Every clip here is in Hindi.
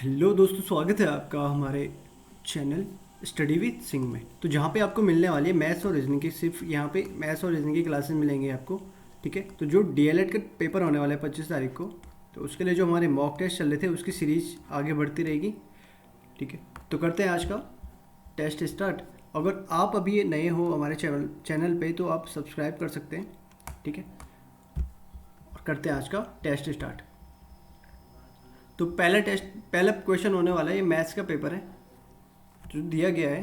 हेलो दोस्तों, स्वागत है आपका हमारे चैनल स्टडी विद सिंह में। तो जहाँ पे आपको मिलने वाली है मैथ्स और रीजनिंग की, सिर्फ यहाँ पे मैथ्स और रीजनिंग की क्लासेस मिलेंगी आपको। ठीक है, तो जो डीएलएड का पेपर होने वाला है 25 तारीख को, तो उसके लिए जो हमारे मॉक टेस्ट चल रहे थे उसकी सीरीज आगे बढ़ती रहेगी। ठीक है, तो करते हैं आज का टेस्ट स्टार्ट। अगर आप अभी नए हो हमारे चैनल पे तो आप सब्सक्राइब कर सकते हैं। ठीक है, और करते हैं आज का टेस्ट स्टार्ट। तो पहला क्वेश्चन होने वाला है, ये मैथ्स का पेपर है जो दिया गया है।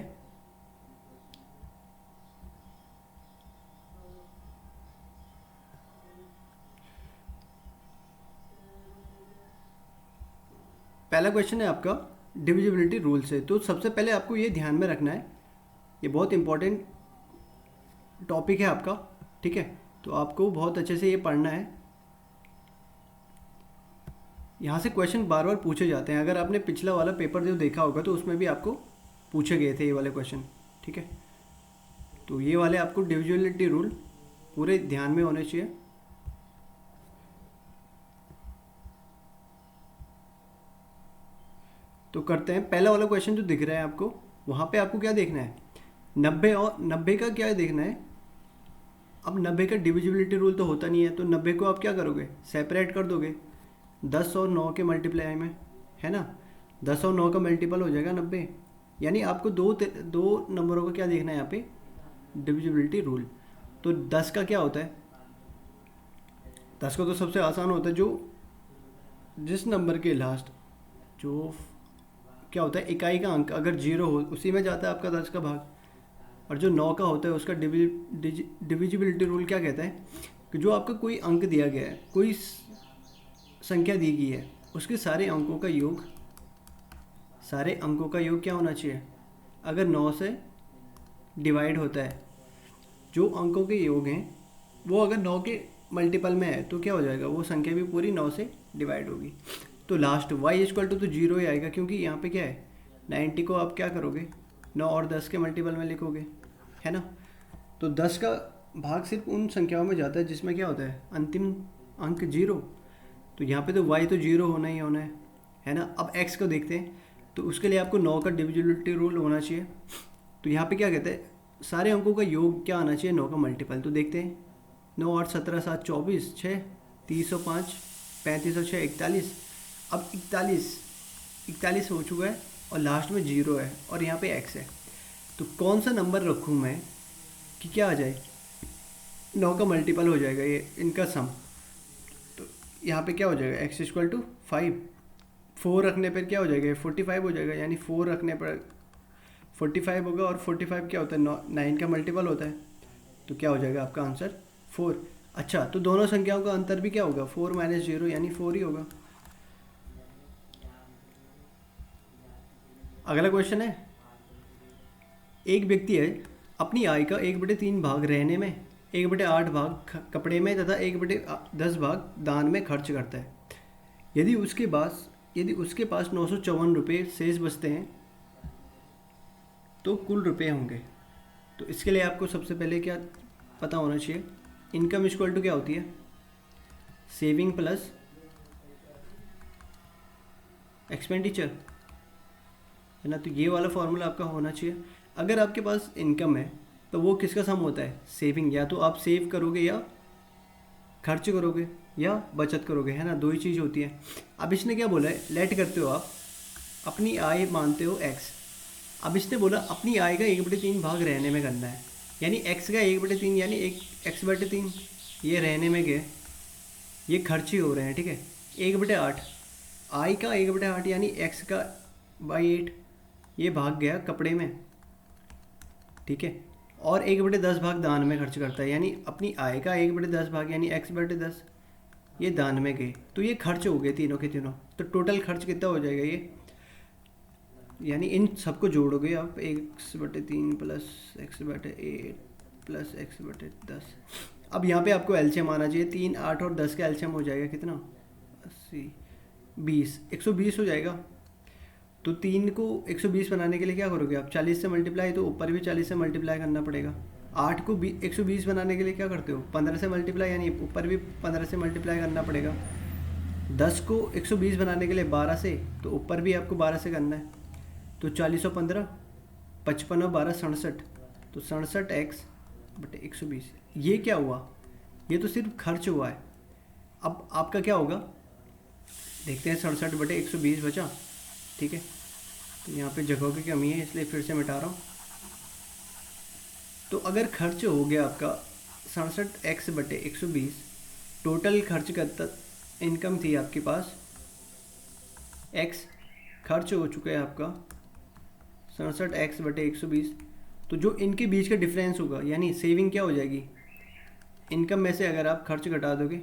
पहला क्वेश्चन है आपका डिविजिबिलिटी रूल से। तो सबसे पहले आपको ये ध्यान में रखना है, ये बहुत इंपॉर्टेंट टॉपिक है आपका। ठीक है, तो आपको बहुत अच्छे से ये पढ़ना है। यहाँ से क्वेश्चन बार बार पूछे जाते हैं। अगर आपने पिछला वाला पेपर जो देखा होगा तो उसमें भी आपको पूछे गए थे ये वाले क्वेश्चन। ठीक है, तो ये वाले आपको डिविजिबिलिटी रूल पूरे ध्यान में होने चाहिए। तो करते हैं पहला वाला क्वेश्चन जो दिख रहा है आपको, वहाँ पे आपको क्या देखना है, 90 और 90 का क्या देखना है। अब 90 का डिविजिबिलिटी रूल तो होता नहीं है, तो 90 को आप क्या करोगे, सेपरेट कर दोगे 10 और 9 के मल्टीप्लाई में, है ना। 10 और 9 का मल्टीपल हो जाएगा 90। यानी आपको दो नंबरों का क्या देखना है यहाँ पे, डिविजिबिलिटी रूल। तो 10 का क्या होता है, 10 का तो सबसे आसान होता है, जो जिस नंबर के लास्ट जो क्या होता है, इकाई का अंक अगर 0 हो उसी में जाता है आपका 10 का भाग। और जो 9 का होता है उसका डिविजिबिलिटी रूल क्या कहता है कि जो आपका कोई अंक दिया गया है, कोई संख्या दी गई है, उसके सारे अंकों का योग क्या होना चाहिए। अगर 9 से डिवाइड होता है, जो अंकों के योग हैं वो अगर 9 के मल्टीपल में है तो क्या हो जाएगा, वो संख्या भी पूरी 9 से डिवाइड होगी। तो लास्ट y इक्वल टू तो 0 ही आएगा, क्योंकि यहाँ पे क्या है, 90 को आप क्या करोगे, 9 और 10 के मल्टीपल में लिखोगे, है ना। तो 10 का भाग सिर्फ उन संख्याओं में जाता है जिसमें क्या होता है, अंतिम अंक 0। तो यहाँ पे तो y तो 0 होना ही होना है ना। अब x को देखते हैं, तो उसके लिए आपको 9 का डिविजिबिलिटी रूल होना चाहिए। तो यहाँ पे क्या कहते हैं, सारे अंकों का योग क्या आना चाहिए, 9 का मल्टीपल। तो देखते हैं, 9 8 17 7 24 6 305 35 और 6 41। अब 41 हो चुका है और लास्ट में 0 है और यहाँ पे x है। तो कौन सा नंबर रखूँ मैं कि क्या आ जाए, 9 का मल्टीपल हो जाएगा ये इनका सम। तो यहाँ पे क्या हो जाएगा, x इक्वल टू 5। 4 रखने पर क्या हो जाएगा, 45 हो जाएगा। यानी 4 रखने पर 45 होगा, और 45 क्या होता है, 9 का मल्टीपल होता है। तो क्या हो जाएगा आपका आंसर 4। अच्छा, तो दोनों संख्याओं का अंतर भी क्या होगा, 4 - 0 यानी 4 ही होगा। अगला क्वेश्चन है, एक व्यक्ति है अपनी आय का 1/3 भाग रहने में, 1/8 भाग कपड़े में तथा 1/10 भाग दान में खर्च करता है। यदि उसके पास 954 रुपये शेष बचते हैं तो कुल रुपये होंगे। तो इसके लिए आपको सबसे पहले क्या पता होना चाहिए, इनकम इक्वल टू क्या होती है, सेविंग प्लस एक्सपेंडिचर, है ना। तो ये वाला फॉर्मूला आपका होना चाहिए। अगर आपके पास इनकम है तो वो किसका सम होता है, सेविंग। या तो आप सेव करोगे या खर्च करोगे या बचत करोगे, है ना, दो ही चीज़ होती है। अब इसने क्या बोला है, लेट करते हो आप, अपनी आय मानते हो x। अब इसने बोला अपनी आय का 1/3 भाग रहने में करना है, यानी x का 1/3 यानी x/3 ये रहने में गए, ये खर्च ही हो रहे हैं। ठीक है, 1/8 आय का 1/8 यानी x का 8 ये भाग गया कपड़े में। ठीक है, और 1/10 भाग दान में खर्च करता है, यानी अपनी आय का 1/10 भाग यानी x/10 ये दान में गए। तो ये खर्च हो गए तीनों के तीनों। तो टोटल खर्च कितना हो जाएगा ये, यानी इन सबको जोड़ोगे आप, 1/3 प्लस x/8 प्लस x/10। अब यहाँ पे आपको एलसीएम आना चाहिए, 3 8 और 10 का एलसीएम हो जाएगा कितना, 80 20 120 हो जाएगा। तो 3 को 120 बनाने के लिए क्या करोगे आप, 40 से मल्टीप्लाई, तो ऊपर भी 40 से मल्टीप्लाई करना पड़ेगा। 8 को 120 बनाने के लिए क्या करते हो, 15 से मल्टीप्लाई, यानी ऊपर भी 15 से मल्टीप्लाई करना पड़ेगा। 10 को 120 बनाने के लिए 12 से, तो ऊपर भी आपको 12 से करना है। तो 40 और 15, 55 और 12 67, तो 67x बटे 120। ये क्या हुआ? ये तो सिर्फ खर्च हुआ है। अब आपका क्या होगा देखते हैं। 67 बटे 120 बचा, ठीक है। तो यहाँ पे जगहों की कमी है इसलिए फिर से मिटा रहा हूँ। तो अगर खर्च हो गया आपका 67x बटे 120, टोटल खर्च करता इनकम थी आपके पास x, खर्च हो चुका है आपका 67x बटे 120। तो जो इनके बीच का डिफरेंस होगा यानी सेविंग क्या हो जाएगी? इनकम में से अगर आप खर्च घटा दोगे,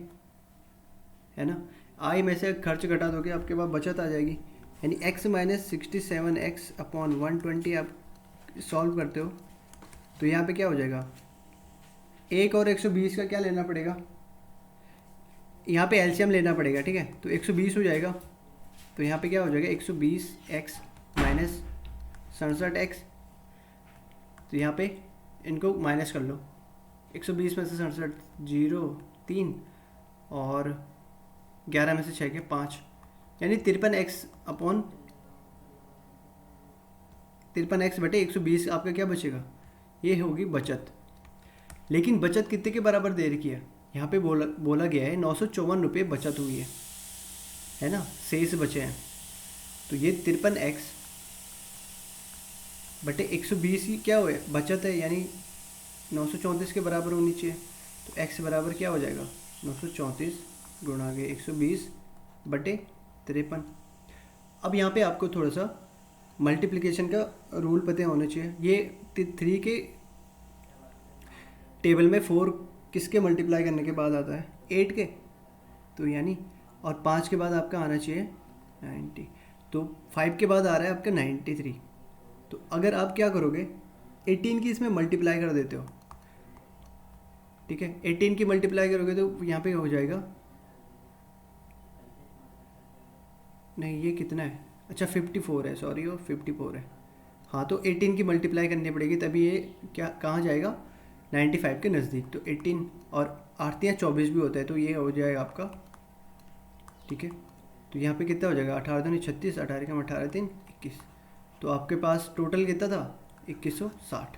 है ना, आय में से खर्च घटा दोगे, आपके पास बचत आ जाएगी। यानी x माइनस 67x अपॉन 120 आप सॉल्व करते हो तो यहाँ पे क्या हो जाएगा? 1 और 120 का क्या लेना पड़ेगा? यहाँ पे एलसीएम लेना पड़ेगा, ठीक है। तो 120 हो जाएगा। तो यहाँ पे क्या हो जाएगा? 120x minus 67x। तो यहाँ पे इनको माइनस कर लो। 120 में से 67 0 3 और 11 में से 6 के 5, यानी 53x अपॉन 53x बटे 120 आपका क्या बचेगा? ये होगी बचत। लेकिन बचत कितने के बराबर दे रखी है? यहाँ पे बोला गया है 954 रुपये बचत हुई है ना, शेष बचे हैं। तो ये 53x बटे 120 ही क्या हुआ? बचत है, यानी 934 के बराबर होनी चाहिए। तो x बराबर क्या हो जाएगा? 934 गुणा के 120 बटे 53। अब यहाँ पे आपको थोड़ा सा मल्टीप्लिकेशन का रूल पता होना चाहिए। ये 3 के टेबल में 4 किसके मल्टीप्लाई करने के बाद आता है? 8 के। तो यानी और 5 के बाद आपका आना चाहिए 90। तो 5 के बाद आ रहा है आपका 93। तो अगर आप क्या करोगे 18 की इसमें मल्टीप्लाई कर देते हो, ठीक है। 18 की मल्टीप्लाई करोगे तो यहाँ पे हो जाएगा, नहीं ये कितना है? अच्छा 54 है, सॉरी वो 54 है। हाँ तो 18 की मल्टीप्लाई करनी पड़ेगी तभी ये क्या कहाँ जाएगा? 95 के नज़दीक। तो 18 और 8 या 24 भी होता है, तो ये हो जाएगा आपका, ठीक है। तो यहाँ पे कितना हो जाएगा? 18 दूनी 36, 18 कम 18 3 21। तो आपके पास टोटल कितना था? 2160।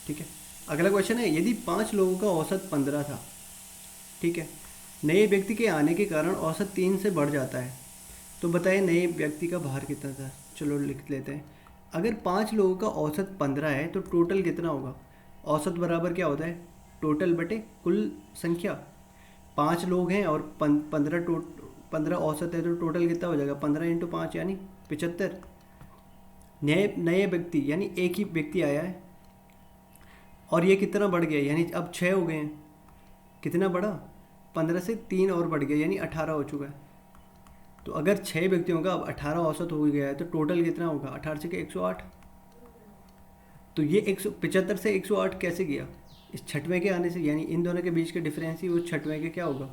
ठीक है। अगला क्वेश्चन है, यदि 5 लोगों का औसत 15 था, ठीक है, नए व्यक्ति के आने के कारण औसत 3 से बढ़ जाता है, तो बताइए नए व्यक्ति का भार कितना था? चलो लिख लेते हैं। अगर 5 लोगों का औसत 15 है तो टोटल कितना होगा? औसत बराबर क्या होता है? टोटल बटे कुल संख्या। 5 लोग हैं और 15 औसत है, तो टोटल कितना हो जाएगा? 15 इंटू 5 यानी 75। नए व्यक्ति यानी एक ही व्यक्ति आया है और ये कितना बढ़ गया, यानी अब 6 हो गए हैं। कितना बढ़ा? 15 से 3 और बढ़ गया, यानी 18 हो चुका है। तो अगर 6 व्यक्तियों का अब 18 औसत हो गया है तो टोटल कितना होगा? 18 से 108। तो ये 175 से 108 कैसे गया? इस छठवें के आने से, यानी इन दोनों के बीच का डिफरेंस ही वो छठवें के क्या होगा?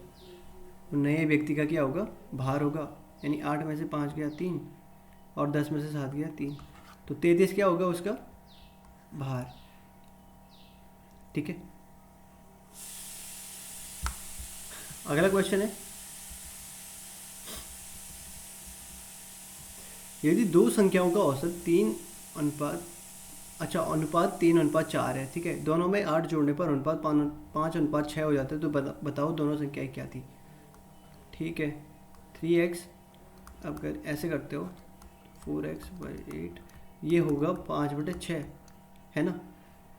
तो नए व्यक्ति का क्या होगा? भार होगा। यानी 8 में से 5 गया 3 और 10 में से 7 गया 3, तो 33 क्या होगा उसका भार, ठीक है। अगला क्वेश्चन है, यदि दो संख्याओं का औसत 3 अनुपात 3 अनुपात 4 है, ठीक है, दोनों में 8 जोड़ने पर अनुपात 5 अनुपात 6 हो जाता है, तो बताओ दोनों संख्याएं क्या थी? ठीक है, 3x, अब अगर ऐसे करते हो 4x/8 ये होगा 5/6, है ना।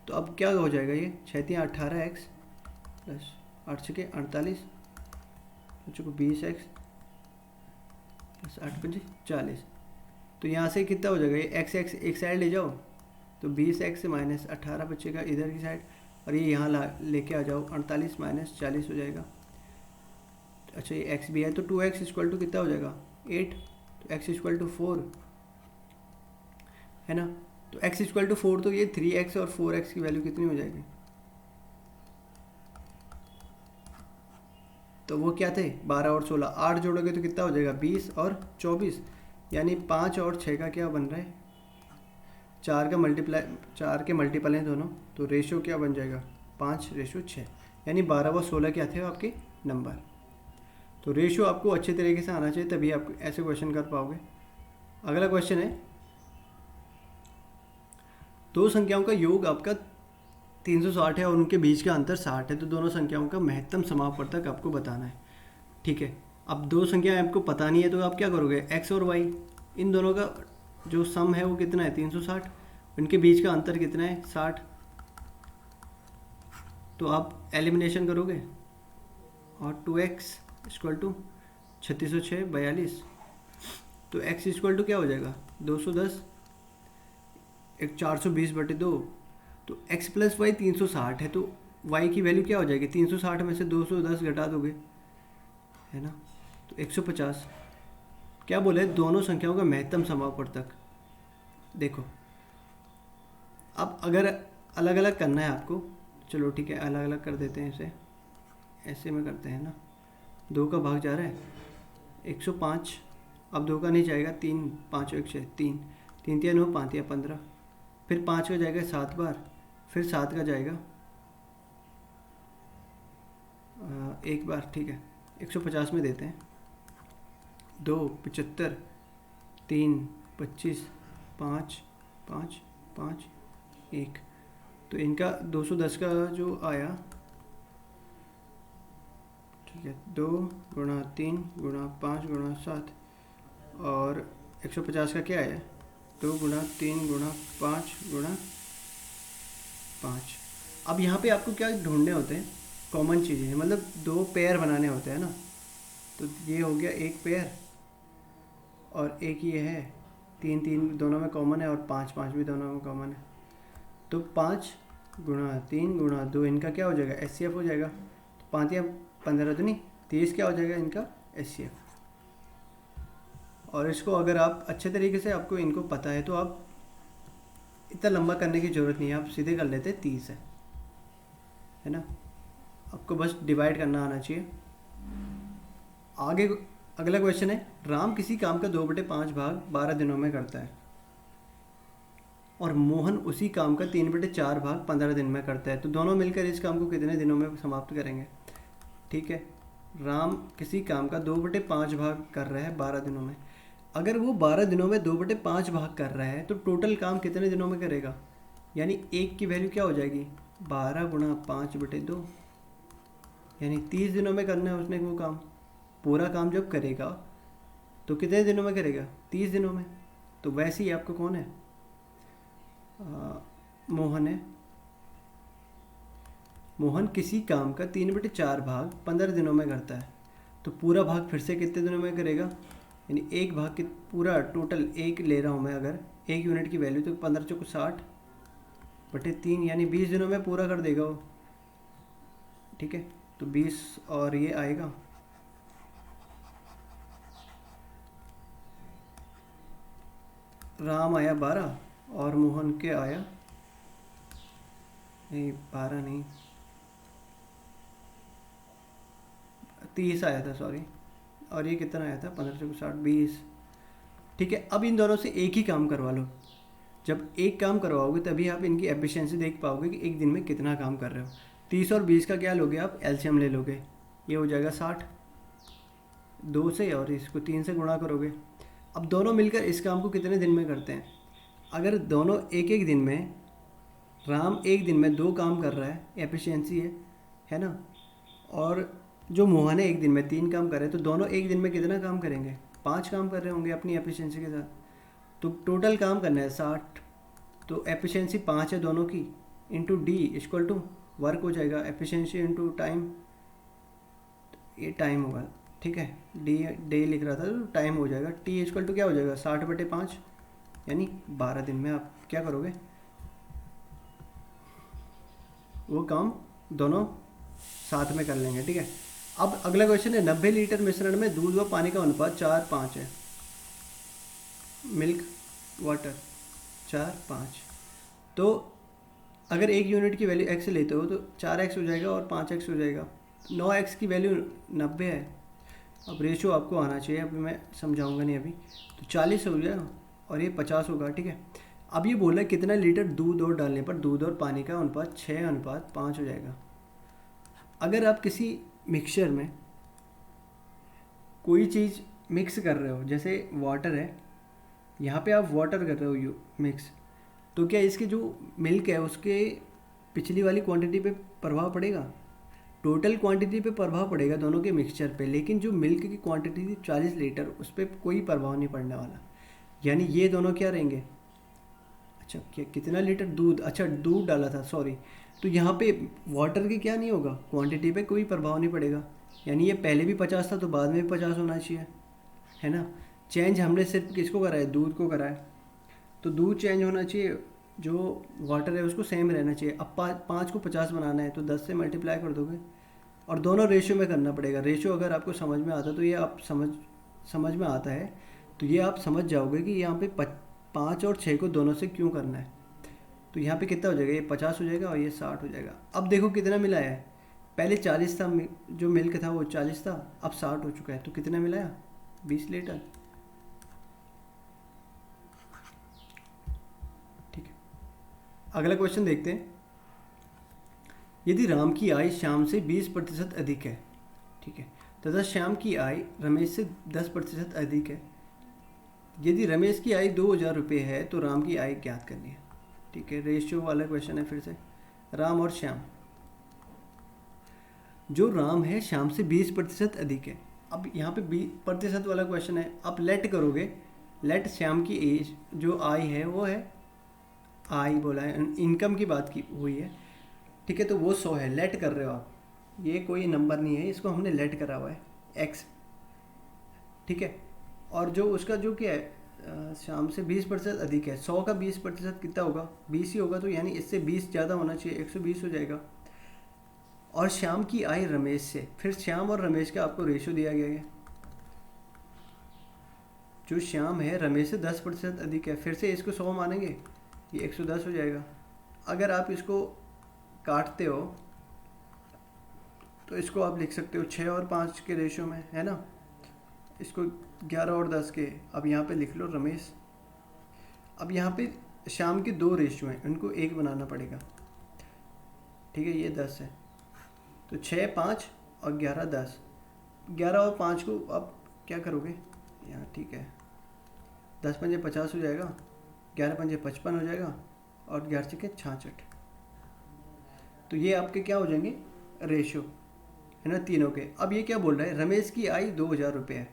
तो अब क्या हो जाएगा? ये 6 या 18x प्लस 8 6 48 को 20x प्लस 8 5 40। तो यहाँ से कितना हो जाएगा? ये x एक साइड ले जाओ तो 20x माइनस 18 बचेगा इधर की साइड, और ये यहाँ लेके आ जाओ 48 माइनस 40 हो जाएगा। अच्छा ये x भी है तो 2x इक्वल टू कितना हो जाएगा? 8। तो x इक्वल टू 4, है ना। तो x इक्वल टू 4, तो ये 3x और 4x की वैल्यू कितनी हो जाएगी? तो वो क्या थे? 12 और 16, 8 जोड़ोगे तो कितना हो जाएगा? 20 और 24, यानी 5 और 6 का क्या बन रहा है? 4 के मल्टीपल हैं दोनों, तो रेशियो क्या बन जाएगा? 5:6, यानी 12 व 16 क्या थे आपके नंबर। तो रेशियो आपको अच्छे तरीके से आना चाहिए, तभी आप ऐसे क्वेश्चन कर पाओगे। अगला क्वेश्चन है, दो संख्याओं का योग आपका 360 है और उनके बीच का अंतर 60 है, तो दोनों संख्याओं का महत्तम समापवर्तक आपको बताना है। ठीक है, अब दो संख्याएं आपको पता नहीं है तो आप क्या करोगे, x और y इन दोनों का जो सम है वो कितना है 360, इनके बीच का अंतर कितना है 60, तो आप एलिमिनेशन करोगे और 2x इक्वल टू 3606 42, तो x इक्वल टू क्या हो जाएगा 210, एक 420/2, तो x प्लस वाई 360 है, तो y की वैल्यू क्या हो जाएगी 360 में से 210 घटा दोगे, है ना, तो 150। क्या बोले, दोनों संख्याओं का महत्तम समापवर्तक। देखो अब अगर अलग अलग करना है आपको, चलो ठीक है अलग अलग कर देते हैं इसे, ऐसे में करते हैं ना, 2 का भाग जा रहा है 105, अब 2 का नहीं जाएगा, 3 5 1 6 3 3 3 9 5 15, फिर 5 का जाएगा 7 बार, फिर 7 का जाएगा एक बार, ठीक है 150 में देते हैं, 2 75 3 25 5 5 5 1, तो इनका 210 का जो आया, ठीक है 2 गुणा 3 गुणा 5 गुणा 7, और 150 का क्या है 2 गुणा 3 गुणा 5 गुणा 5। अब यहाँ पे आपको क्या ढूंढने होते हैं, कॉमन चीज़ें, मतलब 2 पेयर बनाने होते हैं ना, तो ये हो गया एक पेयर और एक ये है, 3 3 दोनों में कॉमन है और 5 5 भी दोनों में कॉमन है, तो 5 गुणा 3 गुणा 2 इनका क्या हो जाएगा एचसीएफ हो जाएगा, तो 5 या 15 तो नहीं 30 क्या हो जाएगा इनका एचसीएफ। और इसको अगर आप अच्छे तरीके से आपको इनको पता है तो आप इतना लंबा करने की ज़रूरत नहीं है, आप सीधे कर लेते 30 है ना, आपको बस डिवाइड करना आना चाहिए। आगे अगला क्वेश्चन है, राम किसी काम का 2/5 भाग 12 दिनों में करता है और मोहन उसी काम का 3/4 भाग 15 दिन में करता है, तो दोनों मिलकर इस काम को कितने दिनों में समाप्त करेंगे। ठीक है, राम किसी काम का 2/5 भाग कर रहा है 12 दिनों में, अगर वो 12 दिनों में 2/5 भाग कर रहा है तो टोटल काम कितने दिनों में करेगा, यानी एक की वैल्यू क्या हो जाएगी 12 गुणा 5/2, यानी 30 दिनों में करना है उसने वो काम। पूरा काम जब करेगा तो कितने दिनों में करेगा 30 दिनों में। तो वैसे ही आपको कौन है मोहन है, मोहन किसी काम का 3/4 भाग 15 दिनों में करता है, तो पूरा भाग फिर से कितने दिनों में करेगा, यानी एक भाग के पूरा टोटल एक ले रहा हूँ मैं, अगर 1 यूनिट की वैल्यू तो 15 चौक 60/3, यानी 20 दिनों में पूरा कर देगा वो। ठीक है, तो 20 और ये आएगा राम आया 12 और मोहन के आया नहीं 12 नहीं 30 आया था, सॉरी, और ये कितना आया था 15 चौक 60 20। ठीक है, अब इन दोनों से एक ही काम करवा लो, जब एक काम करवाओगे तभी आप इनकी एफिशिएंसी देख पाओगे कि एक दिन में कितना काम कर रहे हो। 30 और 20 का क्या लोगे आप एलसीएम ले लोगे, ये हो जाएगा 60 2 से, और इसको 3 से गुणा करोगे। अब दोनों मिलकर इस काम को कितने दिन में करते हैं, अगर दोनों एक एक दिन में, राम एक दिन में 2 काम कर रहा है, एफिशिएंसी है ना, और जो मोहन है एक दिन में 3 काम कर रहे हैं, तो दोनों एक दिन में कितना काम करेंगे 5 काम कर रहे होंगे अपनी एफिशिएंसी के साथ, तो टोटल काम करना है 60, तो एफिशिएंसी 5 है दोनों की, into D equal to work हो जाएगा, एफिशिएंसी इंटू टाइम, ये टाइम होगा। ठीक है, डी डे लिख रहा था तो टाइम हो जाएगा, टी इक्वल टू क्या हो जाएगा 60/5, यानी 12 दिन में आप क्या करोगे वो काम दोनों साथ में कर लेंगे। ठीक है, अब अगला क्वेश्चन है, 90 लीटर मिश्रण में दूध व पानी का अनुपात 4:5 है, मिल्क वाटर 4:5, तो अगर 1 यूनिट की वैल्यू x लेते हो तो 4x हो जाएगा और 5x हो जाएगा, 9x की वैल्यू 90 है। अब रेशियो आपको आना चाहिए, अभी मैं समझाऊंगा नहीं अभी, तो 40 हो गया और ये 50 होगा। ठीक है, अब ये बोला कितना लीटर दूध और डालने पर दूध और पानी का अनुपात 6:5 हो जाएगा। अगर आप किसी मिक्सचर में कोई चीज़ मिक्स कर रहे हो, जैसे वाटर है, यहाँ पे आप वाटर कर रहे हो यू मिक्स, तो क्या इसके जो मिल्क है उसके पिछली वाली क्वांटिटी पे प्रभाव पड़ेगा? टोटल क्वांटिटी पे प्रभाव पड़ेगा दोनों के मिक्सचर पे, लेकिन जो मिल्क की क्वांटिटी थी 40 लीटर उस पर कोई प्रभाव नहीं पड़ने वाला। यानी ये दोनों क्या रहेंगे? अच्छा, क्या कितना लीटर दूध, अच्छा दूध डाला था, सॉरी, तो यहाँ पे वाटर की क्या नहीं होगा, क्वांटिटी पे कोई प्रभाव नहीं पड़ेगा। यानी ये पहले भी 50 था तो बाद में भी 50 होना चाहिए, है ना। चेंज हमने सिर्फ किसको करा है? दूध को करा है। तो दूध चेंज होना चाहिए, जो वाटर है उसको सेम रहना चाहिए। अब 5 को 50 बनाना है तो 10 से मल्टीप्लाई कर दोगे, और दोनों रेशियो में करना पड़ेगा। रेशियो अगर आपको समझ में आता है तो ये आप समझ में आता है तो ये आप समझ जाओगे कि यहाँ पे 5 और 6 को दोनों से क्यों करना है। तो यहाँ पे कितना हो जाएगा? ये 50 हो जाएगा और ये 60 हो जाएगा। अब देखो कितना मिला है, पहले 40 था, जो मिल्क था वो 40 था, अब 60 हो चुका है, तो कितना मिलाया? 20 लीटर। ठीक है, अगला क्वेश्चन देखते हैं। यदि राम की आय श्याम से 20% अधिक है, ठीक है, तथा श्याम की आय रमेश से 10% अधिक है, यदि रमेश की आय 2000 रुपये है तो राम की आय ज्ञात करनी है। ठीक है, रेशियो वाला क्वेश्चन है फिर से, राम और श्याम। जो राम है श्याम से 20% अधिक है। अब यहाँ पे 20% वाला क्वेश्चन है, आप लेट करोगे, लेट श्याम की एज जो आय है वो है, आय बोला है, इनकम की बात की हुई है, ठीक है, तो वो 100 है, लेट कर रहे हो आप, ये कोई नंबर नहीं है, इसको हमने लेट करा हुआ है एक्स, ठीक है। और जो उसका जो क्या है, शाम से 20% अधिक है, 100 का 20% कितना होगा? 20 ही होगा, तो यानी इससे 20 ज़्यादा होना चाहिए, 120 हो जाएगा। और श्याम की आय रमेश से, फिर श्याम और रमेश का आपको रेशियो दिया गया है, जो श्याम है रमेश से 10% अधिक है, फिर से इसको 100 मानेंगे, ये 110 हो जाएगा। अगर आप इसको काटते हो तो इसको आप लिख सकते हो 6 और 5 के रेशियो में, है ना, इसको 11 और 10 के। अब यहाँ पे लिख लो रमेश। अब यहाँ पे शाम के 2 रेशियो हैं, उनको 1 बनाना पड़ेगा, ठीक है, ये 10 है, तो 6, 5 और 11, 10। 11 और 5 को आप क्या करोगे यहाँ, ठीक है, 10 पंजे 50 हो जाएगा, 11 पंजे 55 हो जाएगा, और 11 छक्के 66। तो ये आपके क्या हो जाएंगे? रेशियो, है ना, तीनों के। अब ये क्या बोल रहा है? रमेश की आय 2000 रुपये है,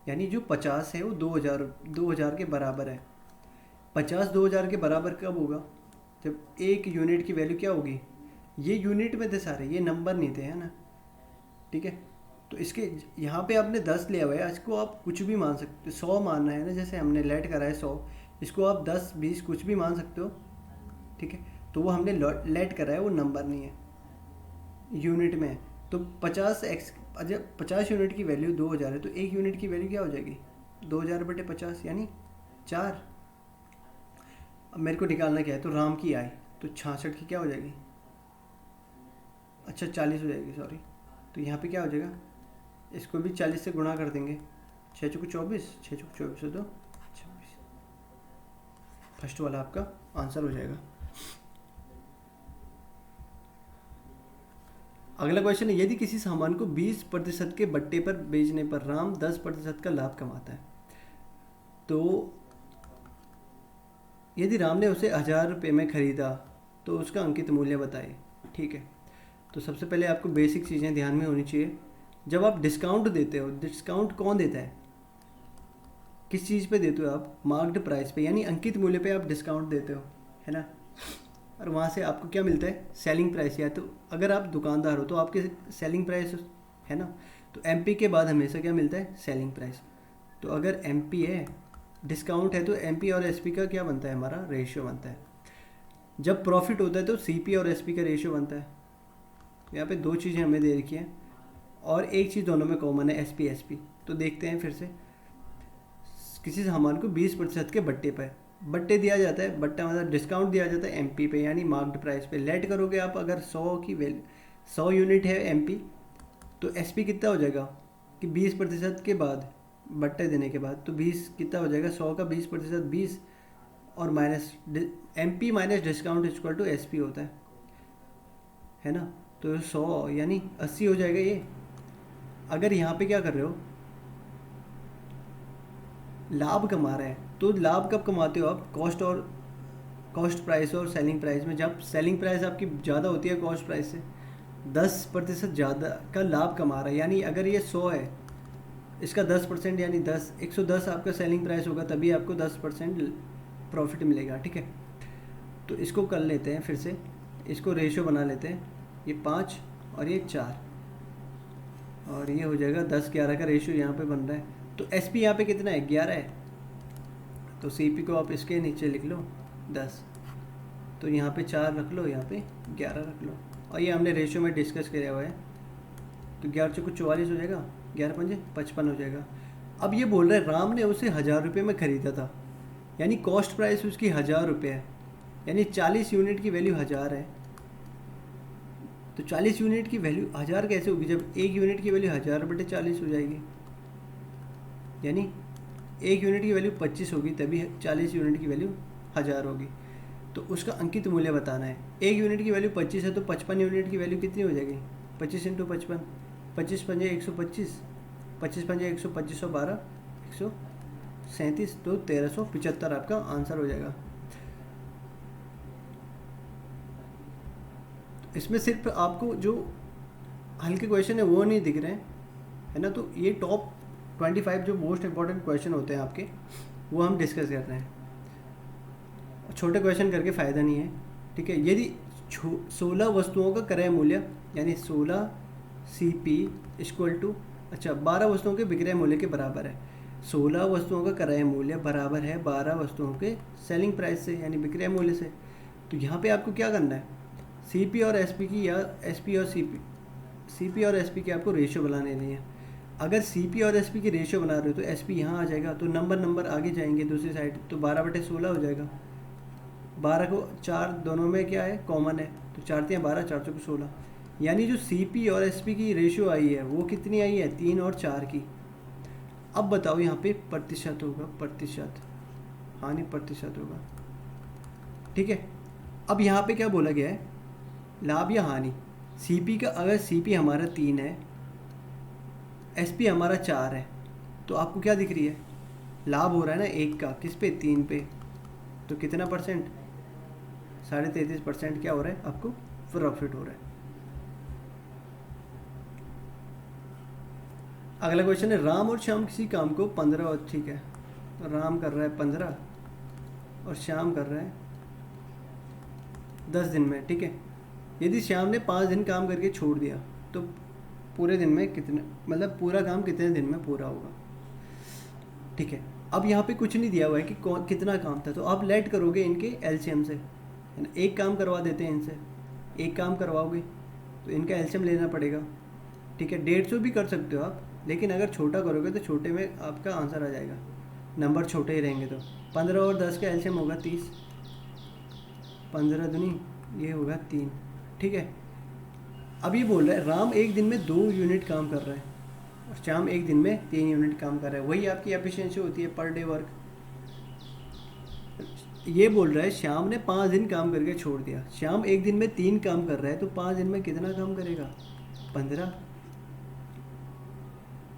यानी जो 50 है वो 2000 के बराबर है। 50 2000 के बराबर कब होगा? जब एक यूनिट की वैल्यू क्या होगी? ये यूनिट में थे सारे, ये नंबर नहीं थे, है ना, ठीक है। तो इसके यहाँ पे आपने 10 लिया हुआ है, इसको आप कुछ भी मान सकते हो, 100 मानना है ना, जैसे हमने लेट करा है 100, इसको आप 10 20 कुछ भी मान सकते हो, ठीक है। तो वो हमने लेट करा है, वो नंबर नहीं है, यूनिट में है। तो 50 यूनिट की वैल्यू 2000 है, तो एक यूनिट की वैल्यू क्या हो जाएगी? 2000/50 यानी 4। अब मेरे को निकालना क्या है? तो राम की आय, तो 66 की क्या हो जाएगी? अच्छा 40 हो जाएगी, सॉरी। तो यहाँ पे क्या हो जाएगा? इसको भी 40 से गुणा कर देंगे, 6 चौको 24, 6 चौको 24 हो, तो 26। फर्स्ट वाला आपका आंसर हो जाएगा। अगला क्वेश्चन है, यदि किसी सामान को 20% के बट्टे पर बेचने पर राम 10% का लाभ कमाता है, तो यदि राम ने उसे 1000 रुपये में खरीदा तो उसका अंकित मूल्य बताइए। ठीक है, तो सबसे पहले आपको बेसिक चीज़ें ध्यान में होनी चाहिए। जब आप डिस्काउंट देते हो, डिस्काउंट कौन देता है? किस चीज़ पे देते हो आप? मार्क्ड प्राइस पे, यानी अंकित मूल्य पे आप डिस्काउंट देते हो, है ना। और वहाँ से आपको क्या मिलता है? Selling price. या तो अगर आप दुकानदार हो तो आपके सेलिंग प्राइस, है ना, तो एमपी के बाद हमेशा क्या मिलता है? Selling price. तो अगर एमपी है, डिस्काउंट है, तो एमपी और एसपी का क्या बनता है? हमारा रेशियो बनता है। जब प्रॉफिट होता है तो सीपी और एसपी का रेशियो बनता है। यहाँ पे 2 चीज़ें हमें दे रखी हैं और एक चीज़ दोनों में कॉमन है, एसपी एसपी। तो देखते हैं फिर से, किसी सामान को 20% के बट्टे पर, बट्टे दिया जाता है, बट्टा मतलब डिस्काउंट दिया जाता है एमपी पे, यानी मार्क्ड प्राइस पे। लेट करोगे आप, अगर 100 यूनिट है एमपी, तो एसपी कितना हो जाएगा कि 20% के बाद, बट्टे देने के बाद, तो 20 कितना हो जाएगा? 100 का 20%, 20, और minus MP minus discount equal to SP होता है ना। तो 100 यानी 80 हो जाएगा ये। अगर यहाँ पे क्या कर रहे हो, लाभ कमा रहे हैं, तो लाभ कब कमाते हो आप, कॉस्ट प्राइस और सेलिंग प्राइस में। जब सेलिंग प्राइस आपकी ज़्यादा होती है कॉस्ट प्राइस से, 10% ज़्यादा का लाभ कमा रहा है। यानी अगर ये 100 है, इसका 10% यानी 110 आपका सेलिंग प्राइस होगा, तभी आपको 10% प्रॉफिट मिलेगा। ठीक है, तो इसको कर लेते हैं फिर से, इसको रेशियो बना लेते हैं। ये 5 और ये 4 और ये हो जाएगा 10-11 का रेशियो यहाँ पे बन रहा है। तो SP यहाँ पे कितना है, 11 है। तो CP को आप इसके नीचे लिख लो 10, तो यहाँ पे 4 रख लो, यहाँ पे 11 रख लो। और ये हमने रेशियो में डिस्कस किया हुआ है। तो 11 चौको 44 हो जाएगा, 11 पंजे 55 हो जाएगा। अब ये बोल रहा है राम ने उसे 1000 रुपये में ख़रीदा था, यानी कॉस्ट प्राइस उसकी 1000 रुपये है, यानी 40 यूनिट की वैल्यू 1000 है। तो 40 यूनिट की वैल्यू 1000 कैसे होगी, जब एक यूनिट की वैल्यू 1000/40 हो जाएगी, यानी एक यूनिट की वैल्यू 25 होगी, तभी 40 यूनिट की वैल्यू 1000 होगी। तो उसका अंकित मूल्य बताना है। एक यूनिट की वैल्यू 25 है, तो 55 यूनिट की वैल्यू कितनी हो जाएगी, 25 × 55, 25 पंजे 125, 25 पंजे 125 और 12 137, तो 1375 आपका आंसर हो जाएगा। इसमें सिर्फ आपको जो हल्के क्वेश्चन है वो नहीं दिख रहे हैं, है ना। तो ये टॉप 25 जो मोस्ट इंपॉर्टेंट क्वेश्चन होते हैं आपके, वो हम डिस्कस कर रहे हैं। छोटे क्वेश्चन करके फ़ायदा नहीं है। ठीक है, यदि 16 वस्तुओं का क्रय मूल्य, यानी 16 CP इक्वल टू, अच्छा 12 वस्तुओं के विक्रय मूल्य के बराबर है। 16 वस्तुओं का क्रय मूल्य बराबर है 12 वस्तुओं के सेलिंग प्राइस से, यानी विक्रय मूल्य से। तो यहाँ पे आपको क्या करना है, CP और SP की, या SP और CP और SP की आपको रेशियो बना लेनी है। अगर CP और SP की रेशियो बना रहे हो तो SP यहाँ आ जाएगा, तो नंबर आगे जाएंगे दूसरी साइड, तो 12/16 हो जाएगा। 12 को 4 दोनों में क्या है, कॉमन है, तो 4 × 12 4 × 16, यानी जो CP और SP की रेशियो आई है वो कितनी आई है, 3 और 4 की। अब बताओ यहाँ पे प्रतिशत होगा, प्रतिशत, हाँ नहीं प्रतिशत होगा। ठीक है, अब यहाँ पे क्या बोला गया है, लाभ या हानि। CP का, अगर CP हमारा 3 है, SP हमारा 4 है, तो आपको क्या दिख रही है, लाभ हो रहा है ना 1 का, किस पे, 3 पे, तो कितना परसेंट, 33.5% क्या हो रहा है, आपको प्रॉफिट हो रहा है। अगला क्वेश्चन है, राम और श्याम किसी काम को 15 और, ठीक है, तो राम कर रहा है 15 और श्याम कर रहा है 10 दिन में। ठीक है, यदि श्याम ने 5 दिन काम करके छोड़ दिया, तो पूरे दिन में कितने, मतलब पूरा काम कितने दिन में पूरा होगा। ठीक है, अब यहाँ पे कुछ नहीं दिया हुआ है कि कितना काम था, तो आप लेट करोगे इनके LCM से, है ना। एक काम करवा देते हैं इनसे, एक काम करवाओगे तो इनका LCM लेना पड़ेगा। ठीक है, 150 भी कर सकते हो आप, लेकिन अगर छोटा करोगे तो छोटे में आपका आंसर आ जाएगा, नंबर छोटे ही रहेंगे। तो 15 और 10 का LCM होगा 30, 15 दूनी ये होगा 3। ठीक है, अब ये बोल रहा है राम एक दिन में 2 यूनिट काम कर रहा है और श्याम एक दिन में 3 यूनिट काम कर रहा है। वही आपकी एफिशिएंसी होती है, पर डे वर्क। ये बोल रहा है श्याम ने 5 दिन काम करके छोड़ दिया, श्याम एक दिन में 3 काम कर रहा है, तो 5 दिन में कितना काम करेगा, 15।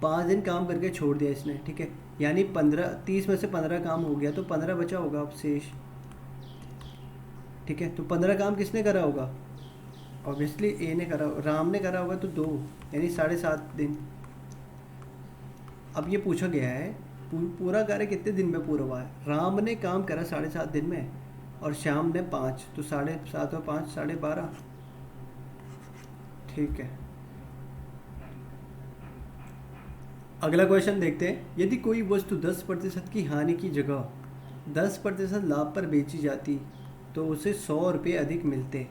5 दिन काम करके छोड़ दिया इसने, ठीक है, यानी 15, 30 में से 15 काम हो गया, तो 15 बचा होगा अब शेष। ठीक है, तो 15 काम किसने करा होगा, ऑब्वियसली ए ने करा, राम ने करा होगा, तो 2 यानी 7.5 दिन। अब ये पूछा गया है पूरा कार्य कितने दिन में पूरा हुआ है। राम ने काम करा 7.5 दिन में और श्याम ने 5, तो 7.5 और 5 12.5। ठीक है, अगला क्वेश्चन देखते हैं। यदि कोई वस्तु 10% की हानि की जगह 10% लाभ पर बेची जाती तो उसे 100 रुपये अधिक मिलते।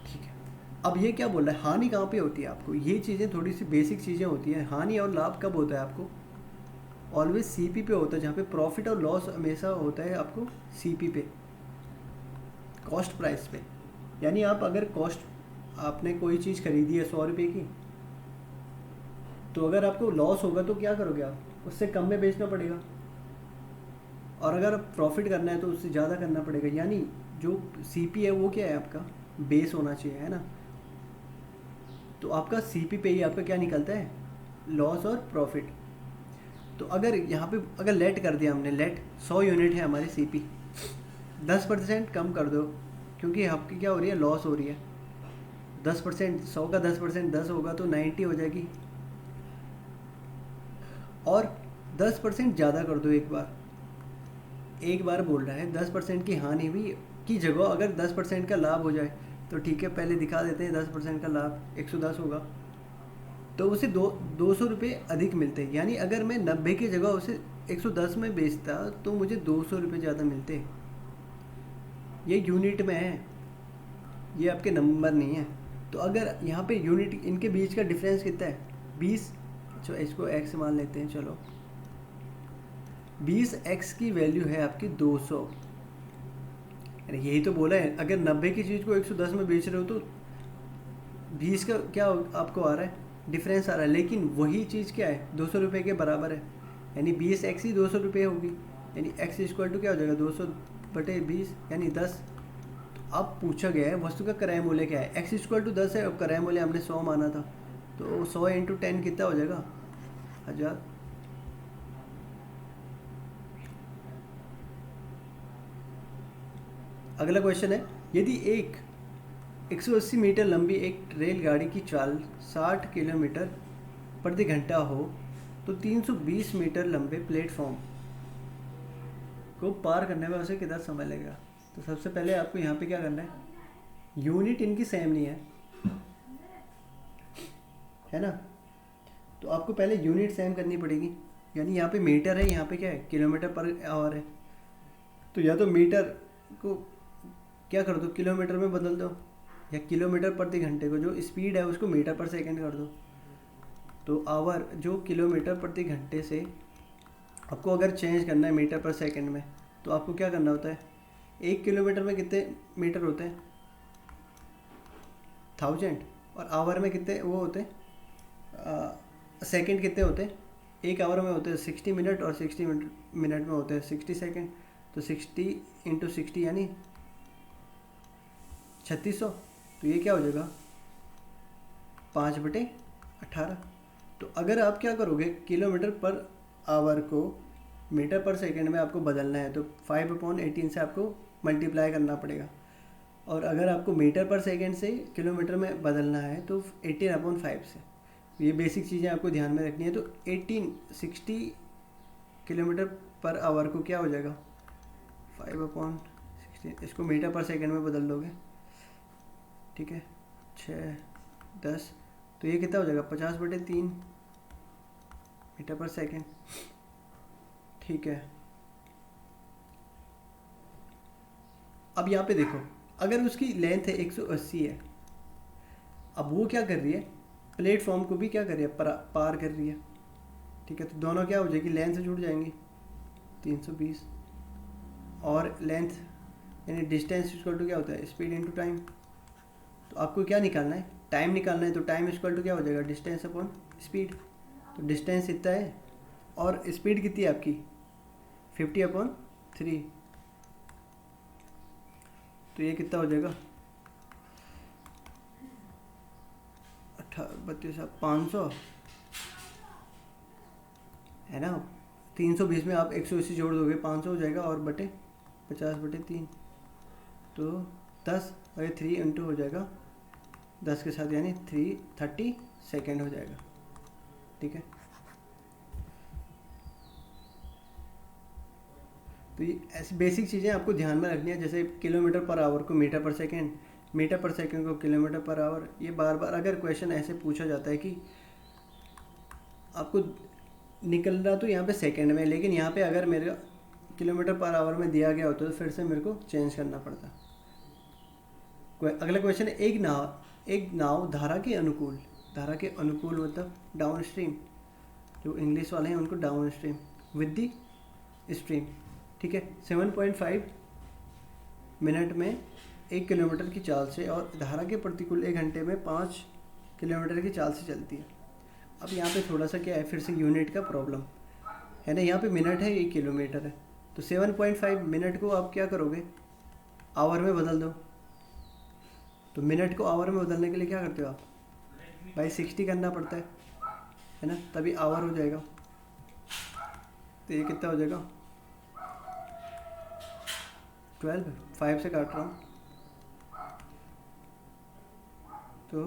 ठीक है, अब ये क्या बोल रहा है, हानि कहाँ पे होती है आपको, ये चीज़ें थोड़ी सी बेसिक चीज़ें होती हैं। हानि और लाभ कब होता है आपको, ऑलवेज CP पे होता है, जहाँ पे प्रॉफिट और लॉस हमेशा होता है आपको CP पे, कॉस्ट प्राइस पे। यानी आप अगर आपने कोई चीज़ खरीदी है 100 रुपये की, तो अगर आपको लॉस होगा तो क्या करोगे आप, उससे कम में बेचना पड़ेगा। और अगर प्रॉफिट करना है तो उससे ज़्यादा करना पड़ेगा, यानी जो सीपी है वो क्या है आपका बेस होना चाहिए, है ना। तो आपका सीपी पे ही आपका क्या निकलता है, लॉस और प्रॉफिट। तो अगर यहाँ पे अगर लेट कर दिया हमने, लेट 100 यूनिट है हमारी सीपी, 10% कम कर दो, क्योंकि आपकी क्या हो रही है, लॉस हो रही है। 10%, 100 का 10%, 10 होगा तो 90 हो जाएगी। और 10% ज़्यादा कर दो एक बार बोल रहा है 10% की हानि हुई की जगह अगर 10% का लाभ हो जाए तो ठीक है, पहले दिखा देते हैं 10% का लाभ 110 होगा, तो उसे 200 रुपये अधिक मिलते हैं। यानी अगर मैं 90 की जगह उसे 110 में बेचता तो मुझे 200 रुपये ज़्यादा मिलते। ये यूनिट में है, ये आपके नंबर नहीं है। तो अगर यहाँ पे यूनिट इनके बीच का डिफरेंस कितना है, 20। अच्छा, इसको x मान लेते हैं, चलो 20x की वैल्यू है आपकी 200। अरे यही तो बोला है, अगर 90 की चीज़ को 110 में बेच रहे हो तो 20 का क्या आपको आ रहा है, डिफरेंस आ रहा है, लेकिन वही चीज़ क्या है 200 रुपये के बराबर है, यानी 20x ही 200 रुपये होगी। यानी x इक्वल टू क्या हो जाएगा, 200/20 यानी 10। तो अब पूछा गया है वस्तु का क्रय मूल्य क्या है, x इक्वल टू 10 है और क्रय मूल्य हमने 100 माना था, तो 100 × 10 कितना हो जाएगा, 1000। अगला क्वेश्चन है, यदि एक 180 मीटर लंबी एक रेलगाड़ी की चाल 60 किलोमीटर प्रति घंटा हो तो 320 मीटर लंबे प्लेटफॉर्म को पार करने में उसे कितना समय लगेगा। तो सबसे पहले आपको यहाँ पे क्या करना है, यूनिट इनकी सेम नहीं है ना, तो आपको पहले यूनिट सेम करनी पड़ेगी। यानी यहाँ पे मीटर है, यहाँ पे क्या है, किलोमीटर पर आवर है। तो या तो मीटर को क्या कर दो, किलोमीटर में बदल दो, या किलोमीटर प्रति घंटे को जो स्पीड है उसको मीटर पर सेकंड कर दो। तो आवर जो किलोमीटर प्रति घंटे से आपको अगर चेंज करना है मीटर पर सेकंड में, तो आपको क्या करना होता है, 1 किलोमीटर में कितने मीटर होते हैं, 1000, और आवर में कितने वो होते हैं, सेकंड कितने होते हैं, 1 आवर में होते हैं 60 मिनट, और 60 मिनट में होते हैं 60 सेकंड। तो 60 × 60 यानी 3600। तो ये क्या हो जाएगा, 5/18। तो अगर आप क्या करोगे, किलोमीटर पर आवर को मीटर पर सेकंड में आपको बदलना है तो 5/18 से आपको मल्टीप्लाई करना पड़ेगा। और अगर आपको मीटर पर सेकंड से किलोमीटर में बदलना है तो 18/5 से। ये बेसिक चीज़ें आपको ध्यान में रखनी है। तो 60 किलोमीटर पर आवर को क्या हो जाएगा, 5/16, इसको मीटर पर सेकंड में बदल दोगे, ठीक है, 6, 10, तो ये कितना हो जाएगा, 50/3 मीटर पर सेकंड, ठीक है। अब यहाँ पे देखो, अगर उसकी लेंथ है 180 है, अब वो क्या कर रही है, प्लेटफॉर्म को भी क्या कर रही है, पार कर रही है, ठीक है। तो दोनों क्या हो जाएगी, लेंथ से जुड़ जाएंगी, 320, और लेंथ यानी डिस्टेंस इक्वल टू क्या होता है, स्पीड इनटू टाइम। तो आपको क्या निकालना है, टाइम निकालना है, तो टाइम इक्वल टू क्या हो जाएगा, डिस्टेंस अपॉन स्पीड। तो डिस्टेंस इतना है और स्पीड कितनी है आपकी, 50/3, तो ये कितना हो जाएगा, 500 है ना। 320 में आप 180 जोड़ दोगे, 500 हो जाएगा, और बटे 50/3, तो 10/3 इंटू हो जाएगा 10 के साथ, यानी 30 सेकेंड हो जाएगा, ठीक है। तो ये ऐसी बेसिक चीज़ें आपको ध्यान में रखनी है, जैसे किलोमीटर पर आवर को मीटर पर सेकेंड, मीटर पर सेकेंड को किलोमीटर पर आवर। ये बार बार अगर क्वेश्चन ऐसे पूछा जाता है कि आपको निकल रहा तो यहाँ पे सेकेंड में, लेकिन यहाँ पे अगर मेरा किलोमीटर पर आवर में दिया गया होता तो फिर से मेरे को चेंज करना पड़ता। अगला क्वेश्चन है, एक नाव धारा के अनुकूल मतलब डाउन स्ट्रीम, जो इंग्लिश वाले हैं उनको down stream with the stream, ठीक है, 7.5 मिनट में 1 किलोमीटर की चाल से और धारा के प्रतिकूल 1 घंटे में 5 किलोमीटर की चाल से चलती है। अब यहाँ पे थोड़ा सा क्या है, फिर से यूनिट का प्रॉब्लम है ना। यहाँ पे मिनट है, ये किलोमीटर है, तो 7.5 मिनट को आप क्या करोगे, आवर में बदल दो। तो मिनट को आवर में बदलने के लिए क्या करते हो आप, भाई 60 करना पड़ता है ना, तभी आवर हो जाएगा। तो ये कितना हो जाएगा 12, 5 से काट रहा हूँ तो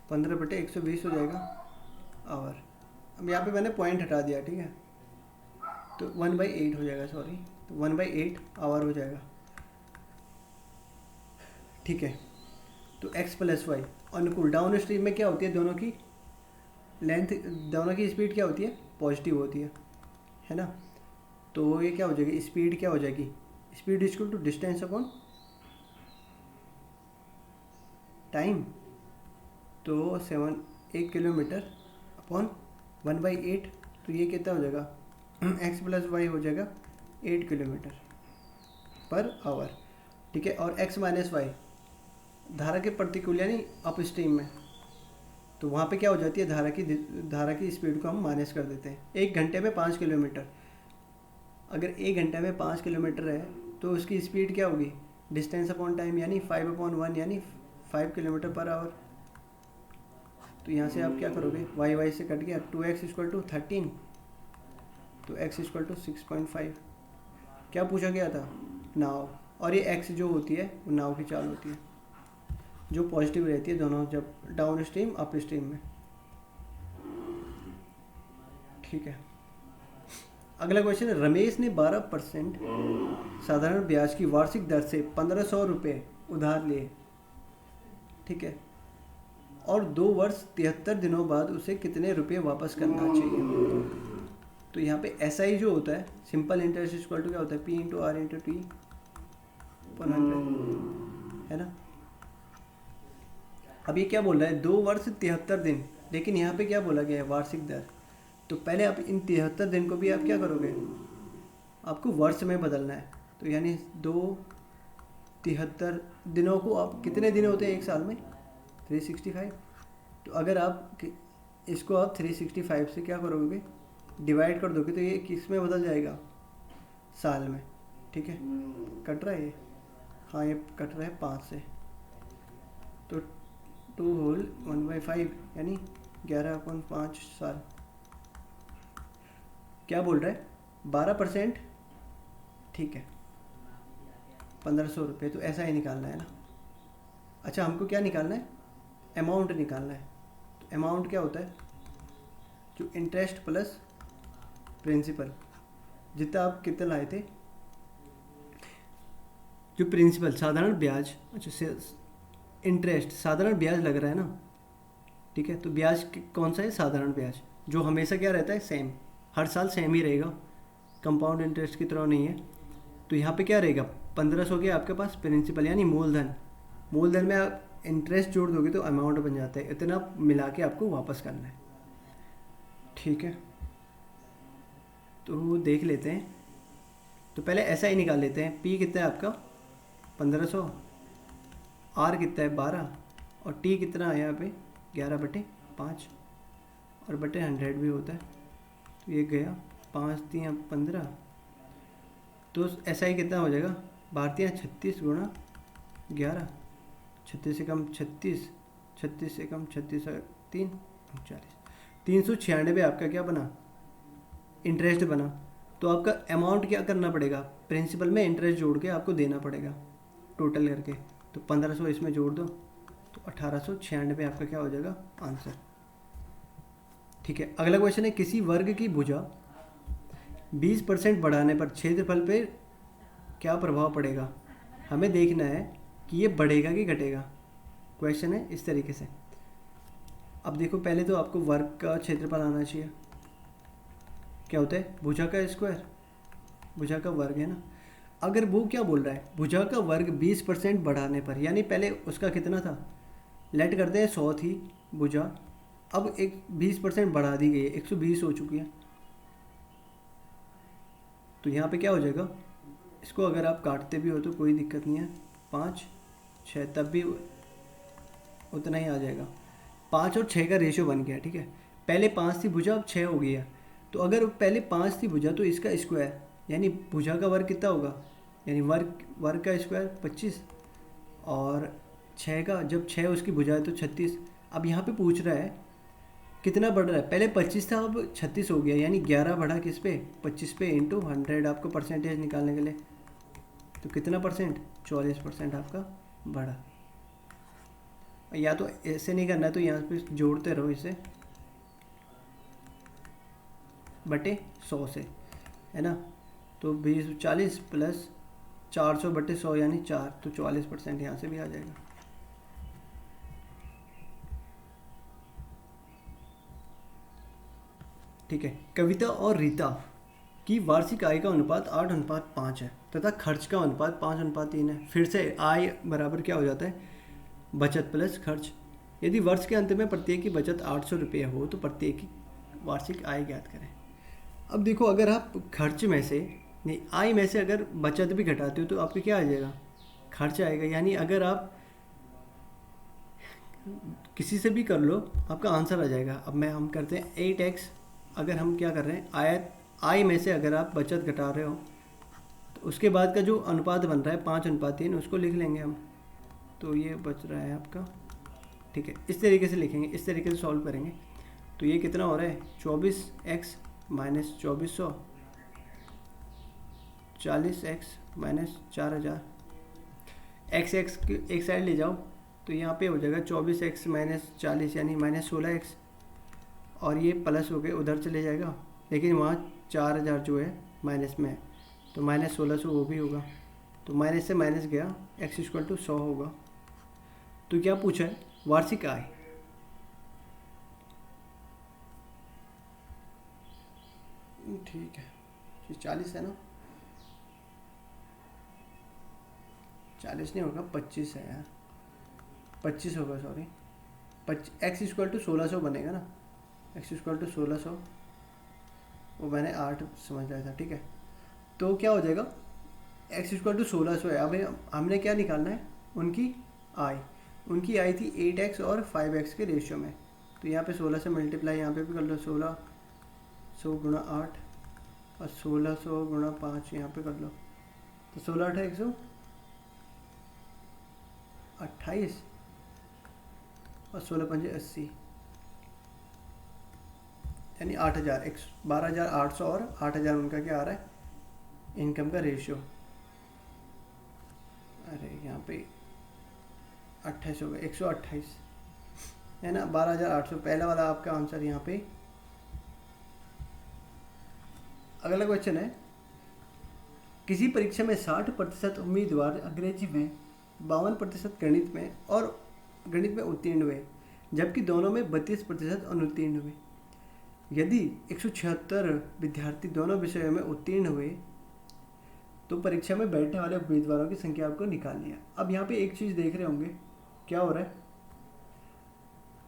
15/120 हो जाएगा आवर। अब यहाँ पे मैंने पॉइंट हटा दिया, ठीक है, तो 1/8 हो जाएगा, सॉरी, तो 1/8 आवर हो जाएगा, ठीक है। तो x + y अनुकूल डाउन स्ट्रीम में क्या होती है, दोनों की लेंथ, दोनों की स्पीड क्या होती है, पॉजिटिव होती है ना। तो ये क्या हो जाएगी, स्पीड क्या हो जाएगी, speed equal to distance upon time. तो 1 किलोमीटर अपॉन 1/8, तो ये कितना हो जाएगा x + y हो जाएगा 8 किलोमीटर पर आवर, ठीक है। और x - y धारा के प्रतिकूल यानी अप स्ट्रीम में, तो वहाँ पे क्या हो जाती है, धारा की स्पीड को हम माइनस कर देते हैं। 1 घंटे में 5 किलोमीटर, अगर 1 घंटे में 5 किलोमीटर है तो उसकी स्पीड क्या होगी, डिस्टेंस अपॉन टाइम यानी 5/1 यानी 5 किलोमीटर पर आवर। तो यहाँ से आप क्या करोगे, y से कट गया, 2x = 13, तो x = 6.5। क्या पूछा गया था, नाव, और ये x जो होती है वो नाव की चाल होती है जो पॉजिटिव रहती है दोनों, जब डाउन स्ट्रीम अप स्ट्रीम में, ठीक है। अगला क्वेश्चन है, रमेश ने 12% साधारण ब्याज की वार्षिक दर से 1500 रुपये उधार लिए, ठीक है, और 2 वर्ष 73 दिनों बाद उसे कितने रुपये वापस करना चाहिए। तो यहाँ पे SI जो होता है, सिंपल इंटरेस्ट इक्वल टू क्या होता है, P × R × T पर 100, है ना। अब ये क्या बोल रहा है, 2 वर्ष 73 दिन, लेकिन यहाँ पे क्या बोला गया है, वार्षिक दर। तो पहले आप इन 73 दिन को भी आप क्या करोगे, आपको वर्ष में बदलना है। तो यानी 73 दिनों को आप, कितने दिन होते हैं एक साल में, 365। तो अगर आप इसको आप 365 से क्या करोगे, डिवाइड कर दोगे, तो ये किस में बदल जाएगा, साल में, ठीक है। कट रहा है ये, हाँ ये कट रहा है 5 से, तो 2 होल 1/5 यानी 11/5 साल। क्या बोल रहा है, 12%, ठीक है, 1500 रुपये, तो ऐसा ही निकालना है ना। अच्छा, हमको क्या निकालना है, अमाउंट निकालना है। तो अमाउंट क्या होता है, जो इंटरेस्ट प्लस प्रिंसिपल, जितना आप कितना लाए थे, जो प्रिंसिपल साधारण ब्याज, अच्छा इंटरेस्ट साधारण ब्याज लग रहा है ना, ठीक है। तो ब्याज कौन सा है, साधारण ब्याज, जो हमेशा क्या रहता है, सेम, हर साल सेम ही रहेगा, कंपाउंड इंटरेस्ट की तरह नहीं है। तो यहाँ पे क्या रहेगा, 1500 के आपके पास प्रिंसिपल यानी मूलधन, मूलधन में आप इंटरेस्ट जोड़ दोगे तो अमाउंट बन जाता है, इतना मिला के आपको वापस करना है, ठीक है। तो देख लेते हैं, तो पहले ऐसा ही निकाल लेते हैं। P कितना है आपका 1500, R कितना है 12, और T कितना है यहाँ पे 11/5, और बटे 100 भी होता है। तो ये गया 5 × 3 = 15, तो SI कितना हो जाएगा, भारतीय 36 × 11, 36 से कम 36, 36 से कम 36 और 3 40, 396 आपका क्या बना, इंटरेस्ट बना। तो आपका अमाउंट क्या करना पड़ेगा, प्रिंसिपल में इंटरेस्ट जोड़ के आपको देना पड़ेगा टोटल करके। तो 1500 इसमें जोड़ दो, तो 1896 आपका क्या हो जाएगा आंसर, ठीक है। अगला क्वेश्चन है, किसी वर्ग की भुजा 20% बढ़ाने पर क्षेत्रफल पर क्या प्रभाव पड़ेगा। हमें देखना है कि ये बढ़ेगा कि घटेगा। क्वेश्चन है इस तरीके से। अब देखो, पहले तो आपको वर्ग का क्षेत्रफल आना चाहिए। क्या होता है, भुजा का स्क्वायर, भुजा का वर्ग है ना। अगर वो क्या बोल रहा है, भुजा का वर्ग 20% बढ़ाने पर, यानी पहले उसका कितना था, लेट करते हैं 100 थी भुजा, अब एक 20% बढ़ा दी गई है, 120 हो चुकी है। तो यहाँ पे क्या हो जाएगा, इसको अगर आप काटते भी हो तो कोई दिक्कत नहीं है, 5 6 तब भी उतना ही आ जाएगा। 5 और 6 का रेशियो बन गया, ठीक है। पहले 5 थी भुजा, अब 6 हो गई है। तो अगर पहले 5 थी भुजा तो इसका स्क्वायर यानी भुजा का वर्ग कितना होगा, यानी वर्ग वर्ग का स्क्वायर 25, और 6 का, जब 6 उसकी भुजा है तो 36। अब यहाँ पे पूछ रहा है कितना बढ़ रहा है, पहले 25 था अब 36 हो गया, यानी 11 बढ़ा किस पे, 25 पे इंटू 100 आपको परसेंटेज निकालने के लिए, तो कितना परसेंट, 44% आपका बढ़ा। या तो ऐसे नहीं करना है तो यहाँ पे जोड़ते रहो इसे बटे 100 से, है ना, तो 40 प्लस 400 बटे 100 यानी 4, तो 44% यहाँ से भी आ जाएगा। ठीक है, कविता और रीता की वार्षिक आय का अनुपात 8:5 है तथा खर्च का अनुपात 5:3 है। फिर से आय बराबर क्या हो जाता है, बचत प्लस खर्च। यदि वर्ष के अंत में प्रत्येक की बचत 800 रुपये हो तो प्रत्येक की वार्षिक आय ज्ञात करें। अब देखो, अगर आप खर्च में से नहीं, आय में से अगर बचत भी घटाते हो तो आपके क्या आ जाएगा, खर्च आएगा। यानी अगर आप किसी से भी कर लो आपका आंसर आ जाएगा। अब हम करते हैं 8x, अगर हम क्या कर रहे हैं, आय में से अगर आप बचत घटा रहे हो तो उसके बाद का जो अनुपात बन रहा है 5:3 उसको लिख लेंगे हम, तो ये बच रहा है आपका। ठीक है, इस तरीके से लिखेंगे, इस तरीके से सॉल्व करेंगे। तो ये कितना हो रहा है, 24x minus 2400, 40x minus 4000, x एक साइड ले जाओ तो यहाँ पे हो जाएगा 24x माइनस 40 यानी माइनस 16x, और ये प्लस हो गए उधर चले जाएगा, लेकिन वहाँ 4000 जो है माइनस में है तो माइनस 1600 वो भी होगा, तो माइनस से माइनस गया, x इक्वल टू 100 होगा। तो क्या पूछा है, वार्षिक आय। ठीक है, 40 है ना, 40 नहीं होगा, 25 है यार, 25 होगा, सॉरी, x इक्वल टू 1600 बनेगा ना, x इक्वल टू 1600, वो मैंने 8 समझ रहा था। ठीक है, तो क्या हो जाएगा, x इक्वल टू 1600 है। अब हमने क्या निकालना है, उनकी आय। उनकी आय थी 8x और 5x के रेशियो में, तो यहाँ पे 16 से मल्टीप्लाई यहाँ पे भी कर लो, 1600 गुणा 8 और 1600 गुणा 5 यहाँ पे कर लो, तो 16 8 128 और 16 पंजे 80, यानी 8000, 12,800 और 8000 उनका क्या आ रहा है, इनकम का रेशियो। अरे यहाँ पे 28 होगा, 128 है ना, 12,800 पहला वाला आपका आंसर यहाँ पे। अगला क्वेश्चन है, किसी परीक्षा में 60% उम्मीदवार अंग्रेजी में, 52% गणित में और गणित में उत्तीर्ण हुए, जबकि दोनों में 32% अनुत्तीर्ण हुए। यदि 176 विद्यार्थी दोनों विषयों में उत्तीर्ण हुए तो परीक्षा में बैठने वाले उम्मीदवारों की संख्या आपको निकालनी है। अब यहाँ पे एक चीज़ देख रहे होंगे, क्या हो रहा है,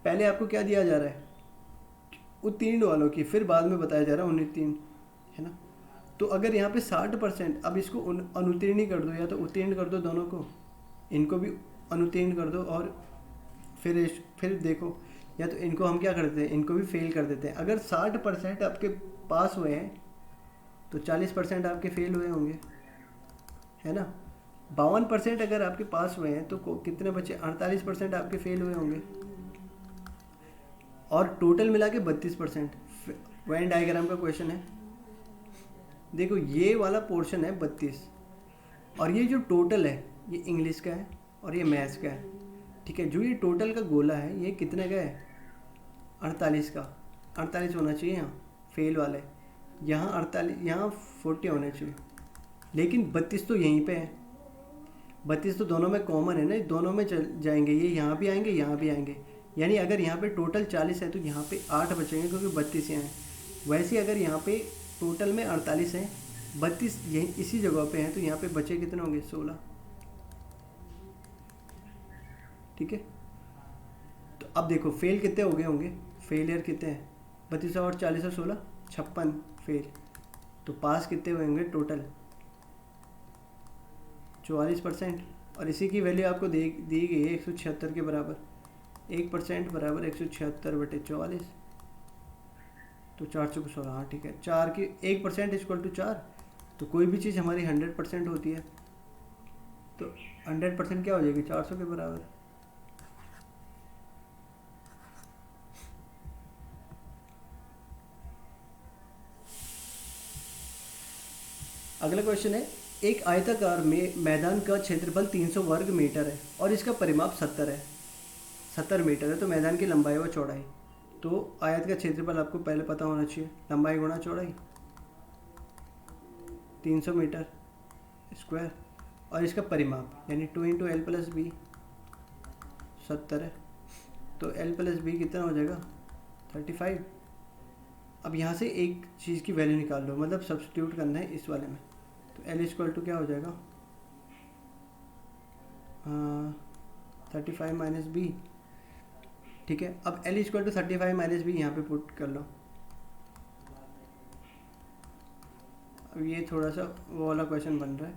पहले आपको क्या दिया जा रहा है, उत्तीर्ण वालों की, फिर बाद में बताया जा रहा है अनुत्तीर्ण, है ना। तो अगर यहाँ पे 60%, अब इसको अनुत्तीर्ण ही कर दो या तो उत्तीर्ण कर दो, दोनों को, इनको भी अनुत्तीर्ण कर दो, और फिर देखो, या तो इनको हम क्या करते हैं, इनको भी फेल कर देते हैं। अगर 60% आपके पास हुए हैं तो 40% आपके फेल हुए होंगे, है ना। 52% अगर आपके पास हुए हैं तो कितने बचे, 48% आपके फेल हुए होंगे, और टोटल मिला के 32%। वेन डायग्राम का क्वेश्चन है, देखो ये वाला पोर्शन है 32, और ये जो टोटल है ये इंग्लिश का है और ये मैथ्स का है। ठीक है, जो ये टोटल का गोला है ये कितने का है, 48 का, 48 होना चाहिए यहाँ फेल वाले, यहाँ 48, यहाँ 40 होने चाहिए, लेकिन 32 तो यहीं पे है, 32 तो दोनों में कॉमन है ना, दोनों में चल जाएंगे, ये यहाँ भी आएंगे यहाँ भी आएंगे, यानी अगर यहाँ पे टोटल 40 है तो यहाँ पे 8 बचेंगे क्योंकि 32 यहाँ है। वैसे अगर यहाँ पे टोटल में 48 है, 32 यही इसी जगह पे हैं, तो यहाँ पे बचे कितने होंगे, 16। ठीक है, तो अब देखो फेल कितने हो गए होंगे, फेलियर कितने हैं, 32 और 40 और 16, 56 फेल, तो पास कितने हुए होंगे टोटल, 44%। और इसी की वैल्यू आपको दी गई है 176 के बराबर, 1% बराबर 176/44, तो 4 16, हाँ ठीक है, 4 की 1% इक्वल टू 4, तो कोई भी चीज़ हमारी 100% होती है तो 100% क्या हो जाएगी, 400 के बराबर। अगला क्वेश्चन है, एक आयताकार में मैदान का क्षेत्रफल 300 वर्ग मीटर है और इसका परिमाप 70 है, 70 मीटर है। तो मैदान की लंबाई व चौड़ाई, तो आयत का क्षेत्रफल आपको पहले पता होना चाहिए, लंबाई गुणा चौड़ाई 300 मीटर स्क्वायर, और इसका परिमाप यानी 2 इंटू एल प्लस बी 70 है, तो एल प्लस बी कितना हो जाएगा 35। अब यहाँ से एक चीज़ की वैल्यू निकाल लो, मतलब सब्स्टिट्यूट करना है इस वाले में, तो एल इक्वल टू क्या हो जाएगा 35 माइनस बी। ठीक है, अब L equal to 35 minus B यहाँ पे पुट कर लो। अब ये थोड़ा सा वो वाला क्वेश्चन बन रहा है,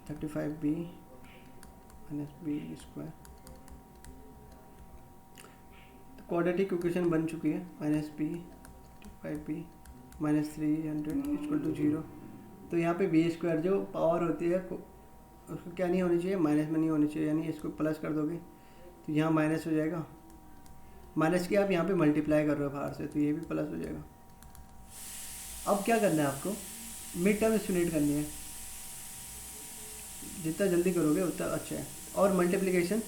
35 बी माइनस बी स्क्वायर, तो क्वाड्रेटिक इक्वेशन बन चुकी है, minus B 35 B minus 300 equal to 0। तो यहाँ पे बी स्क्वायर जो पावर होती है उसको क्या नहीं होनी चाहिए, माइनस में नहीं होनी चाहिए, यानी इसको प्लस कर दोगे तो यहाँ माइनस हो जाएगा, माइनस की आप यहाँ पे मल्टीप्लाई कर रहे हो बाहर से, तो ये भी प्लस हो जाएगा। अब क्या करना है आपको, मिड टर्म एस्टिमेट करनी है, जितना जल्दी करोगे उतना अच्छा है। और मल्टीप्लिकेशन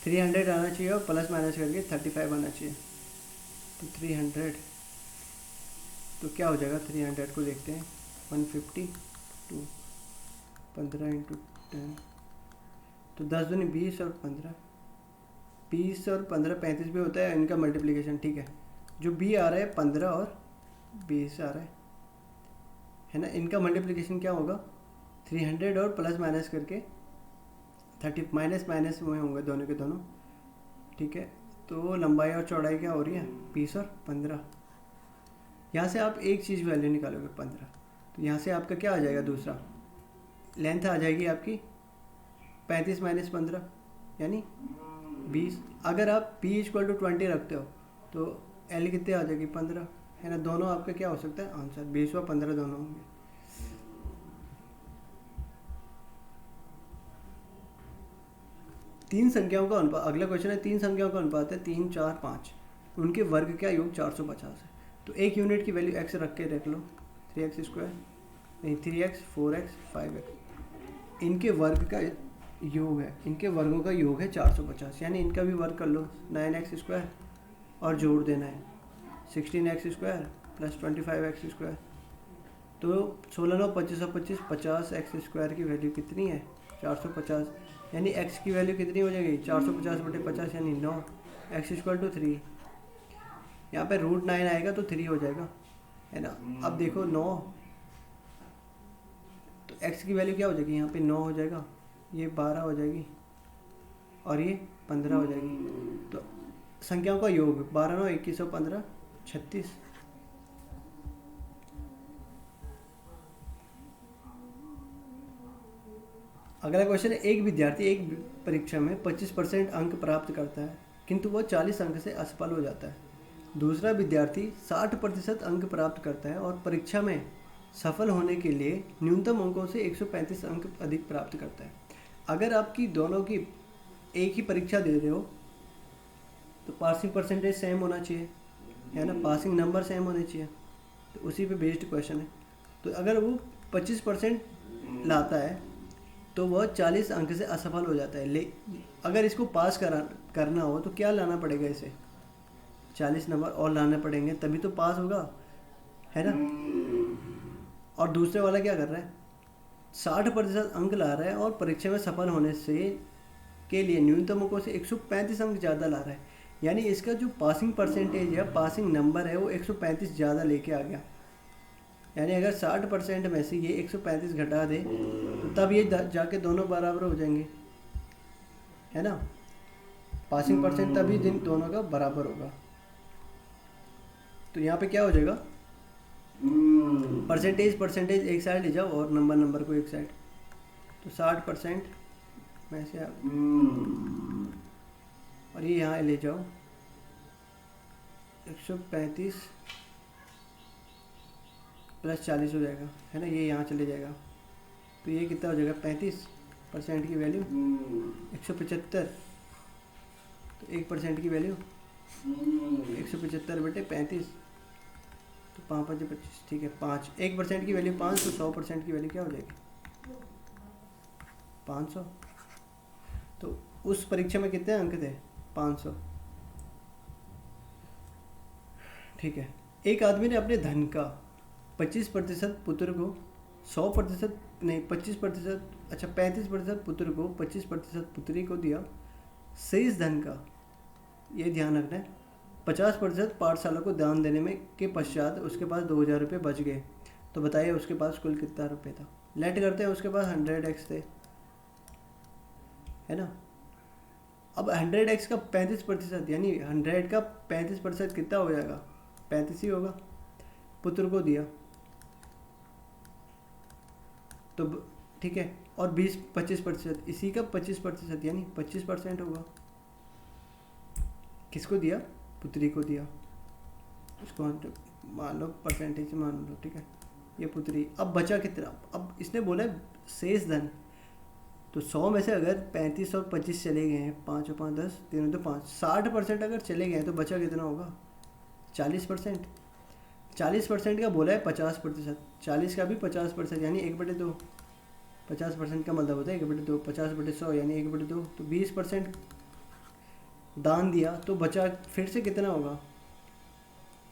300 आना चाहिए और प्लस माइनस करके 35 आना चाहिए, तो 300, तो क्या हो जाएगा 300 को देखते हैं 150 टू 15 इंटू 10, तो 10 दूनी 20 और 15, 20 और 15 35 भी होता है इनका मल्टीप्लिकेशन। ठीक है, जो बी आ रहा है 15 और 20 आ रहा है ना, इनका मल्टीप्लिकेशन क्या होगा 300 और प्लस माइनस करके 30, माइनस माइनस में होंगे दोनों के दोनों। ठीक है, तो लंबाई और चौड़ाई क्या हो रही है 20 और 15, यहाँ से आप एक चीज़ वैल्यू निकालोगे 15, तो यहाँ से आपका क्या आ जाएगा, दूसरा लेंथ आ जाएगी आपकी 35 माइनस 15 यानी 20। अगर आप p इक्वल टू 20 रखते हो तो l कितने आ जाएगी 15, है ना, दोनों आपका क्या हो सकता है आंसर, 20 और 15 दोनों होंगे। तीन संख्याओं का अनुपात, अगला क्वेश्चन है, तीन संख्याओं का अनुपात है 3 4 5, उनके वर्ग का योग 450 है। तो एक यूनिट की वैल्यू x रख के रख लो, 3x स्क्वायर नहीं 3x 4x 5x, इनके वर्ग का योग है, इनके वर्गों का योग है 450, यानी इनका भी वर्ग कर लो 9x स्क्वायर और जोड़ देना है 16x square plus 25x square, तो 16 9 25 और 25 50x स्क्वायर की वैल्यू कितनी है 450, यानी x की वैल्यू कितनी हो जाएगी 450 बटे 50 यानी 9, x इक्वल टू 3, यहाँ पे √9 आएगा तो 3 हो जाएगा, है ना। अब देखो 9, तो x की वैल्यू क्या हो जाएगी, यहाँ पे 9 हो जाएगा, ये 12 हो जाएगी और ये 15 हो जाएगी। तो संख्याओं का योग 12 9 21 और 15 36। अगला क्वेश्चन है, एक विद्यार्थी एक परीक्षा में 25% अंक प्राप्त करता है किंतु वह 40 अंक से असफल हो जाता है। दूसरा विद्यार्थी 60% अंक प्राप्त करता है और परीक्षा में सफल होने के लिए न्यूनतम अंकों से 135 अंक अधिक प्राप्त करता है। अगर आपकी दोनों की एक ही परीक्षा दे रहे हो तो पासिंग परसेंटेज सेम होना चाहिए, है ना, पासिंग नंबर सेम होने चाहिए, तो उसी पे बेस्ड क्वेश्चन है। तो अगर वो 25% लाता है तो वह 40 अंक से असफल हो जाता है। अगर इसको पास करना हो तो क्या लाना पड़ेगा, इसे 40 नंबर और लाने पड़ेंगे तभी तो पास होगा, है ना। और दूसरे वाला क्या कर रहा है 60% अंक ला रहा है और परीक्षा में सफल होने से के लिए न्यूनतम अंकों से 135 अंक ज़्यादा ला रहा है, यानी इसका जो पासिंग परसेंटेज है, पासिंग नंबर है, वो 135 ज़्यादा लेके आ गया। यानी अगर 60% में से ये 135 घटा दे तो तब ये जाके दोनों बराबर हो जाएंगे, है ना। पासिंग परसेंट तभी दोनों का बराबर होगा। तो यहाँ पे क्या हो जाएगा, परसेंटेज एक साइड ले जाओ और नंबर को एक साइड, तो 60% में से आप और ये यहाँ ले जाओ 135 प्लस 40 हो जाएगा, है ना, ये यहाँ चले जाएगा, तो ये कितना हो जाएगा 35% की वैल्यू 175, तो 1% की वैल्यू 175 बटे 35, तो 5 5 25, ठीक है 5, 1% की वैल्यू 5, तो 100% की वैल्यू क्या हो जाएगी 500। तो उस परीक्षा में कितने अंक थे 500, ठीक है। एक आदमी ने अपने धन का 25% पुत्र को 100% नहीं 25%, अच्छा 35% पुत्र को 25% पुत्री को दिया, शेष धन का, ये ध्यान रखना है, 50% पाठशाला को दान देने में के पश्चात उसके पास 2000 रुपये बच गए, तो बताइए उसके पास कुल कितना रुपये था। लेट करते हैं, उसके पास 100x थे, है ना। अब 100x का 35% यानी 100 का 35% कितना हो जाएगा 35 ही होगा, पुत्र को दिया, तो ठीक है, और 25% इसी का 25% यानी 25% होगा, किसको दिया पुत्री को दिया, उसको मान लो परसेंटेज मान लो, ठीक है, ये पुत्री। अब बचा कितना, अब इसने बोला है शेष धन, तो 100 में से अगर 35 और 25 चले गए हैं, 5 और 5 10, 3 तो 5, 60% अगर चले गए हैं तो बचा कितना होगा 40%। 40% का बोला है 50%, 40 का भी 50% यानी 1/2, 50% का मतलब होता है 1/2, 50/100 यानी 1/2, तो 20% दान दिया, तो बचा फिर से कितना होगा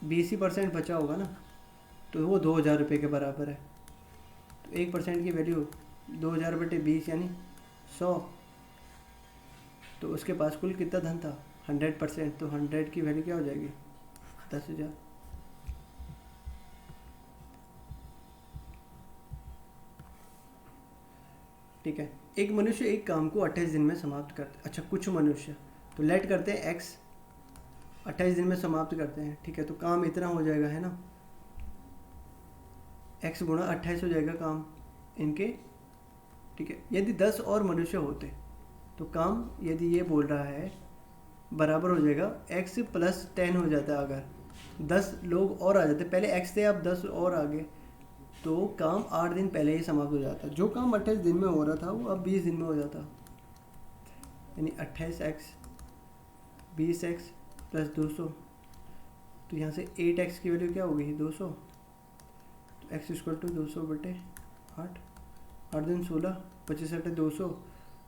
20% बचा होगा ना, तो वो 2000 रुपये के बराबर है। तो 1% की वैल्यू 2000/20 यानी 100, तो उसके पास कुल कितना धन था 100%, तो 100 की वैल्यू क्या हो जाएगी 10,000। ठीक है, एक मनुष्य एक काम को 28 दिन में समाप्त करते, अच्छा कुछ मनुष्य, तो लेट करते हैं x 28 दिन में समाप्त करते हैं, ठीक है, तो काम इतना हो जाएगा, है ना, x गुणा 28 हो जाएगा काम इनके, ठीक है। यदि 10 और मनुष्य होते तो काम, यदि ये बोल रहा है, बराबर हो जाएगा x + 10 हो जाता है, अगर 10 लोग और आ जाते, पहले x थे अब 10 और आ गए, तो काम 8 दिन पहले ही समाप्त हो जाता। जो काम 28 दिन में हो रहा था वो अब 20 दिन में हो जाता, यानी 28x 20x + 200, तो यहाँ से 8x की वैल्यू क्या हो गई 200, तो x = 200/8, 8 दिन 16, 25 × 200,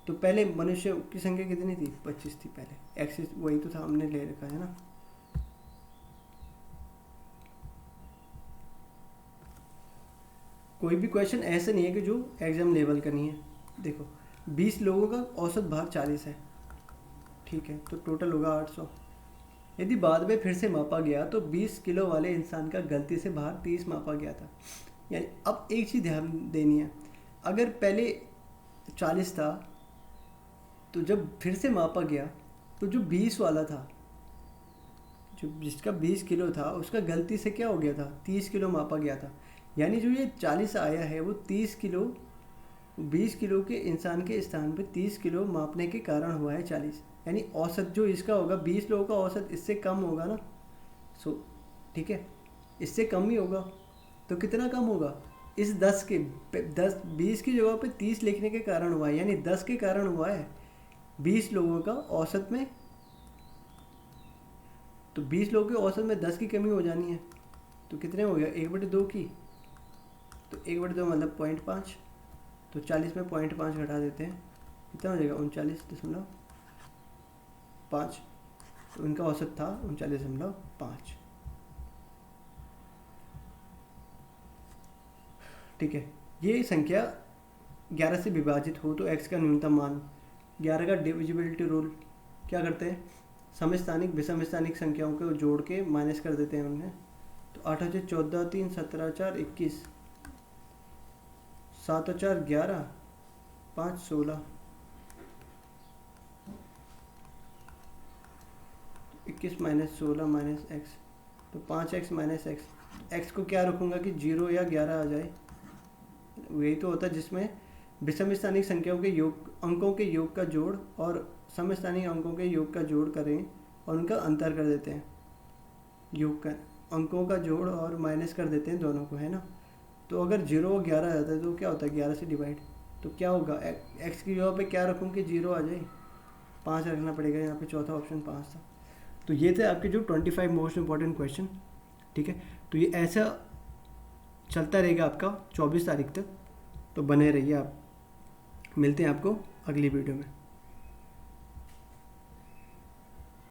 तो पहले मनुष्य की संख्या कितनी थी 25 थी पहले, x वही तो था हमने ले रखा है ना। कोई भी क्वेश्चन ऐसा नहीं है कि जो एग्जाम लेवल का नहीं है। देखो 20 लोगों का औसत भार 40 है, ठीक है, तो टोटल होगा 800। यदि बाद में फिर से मापा गया तो 20 किलो वाले इंसान का गलती से भार 30 मापा गया था। यानी अब एक चीज़ ध्यान देनी है, अगर पहले 40 था तो जब फिर से मापा गया तो जो 20 वाला था, जो जिसका 20 किलो था, उसका गलती से क्या हो गया था 30 किलो मापा गया था। यानी जो ये 40 आया है वो 30 किलो, 20 किलो के इंसान के स्थान पे 30 किलो मापने के कारण हुआ है 40। यानी औसत जो इसका होगा 20 लोगों का औसत इससे कम होगा ना, ठीक है, इससे कम ही होगा। तो कितना कम होगा, इस 20 की जगह पे 30 लिखने के कारण हुआ है, यानी 10 के कारण हुआ है 20 लोगों का औसत में। तो 20 लोगों के औसत में 10 की कमी हो जानी है, तो कितने हो गया 1/2 की, तो 1/2 मतलब 0.5, तो 40 में 0.5 घटा देते हैं, कितना हो जाएगा 39.5, तो उनका औसत था 39.5। ठीक है, ये संख्या 11 से विभाजित हो तो x का न्यूनतम मान। 11 का डिविजिबिलिटी रूल क्या करते हैं, समस्थानिक विषम स्थानिक संख्याओं को जोड़ के माइनस कर देते हैं उन्हें। तो 8 × 14 3, 17 4 21, 7 × 4 11, 5 16, 21 - 16 - x, तो 5x - x। x को क्या रखूँगा कि 0 या 11 आ जाए, यही तो होता है जिसमें विषम स्थानिक संख्याओं के योग, अंकों के योग का जोड़ और समस्थानिक अंकों के योग का जोड़ करें और उनका अंतर कर देते हैं, योग का अंकों का जोड़ और माइनस कर देते हैं दोनों को, है ना। तो अगर 0 और 11 आ जाता है तो क्या होता है 11 से डिवाइड, तो क्या होगा एक्स की जगह पे क्या रखूँ कि 0 आ जाए, 5 रखना पड़ेगा, यहाँ पे चौथा ऑप्शन 5 था। तो ये थे आपके जो 25 मोस्ट इंपॉर्टेंट क्वेश्चन, ठीक है। तो ये ऐसा चलता रहेगा आपका 24 तारीख तक, तो बने रहिए आप। मिलते हैं आपको अगली वीडियो में।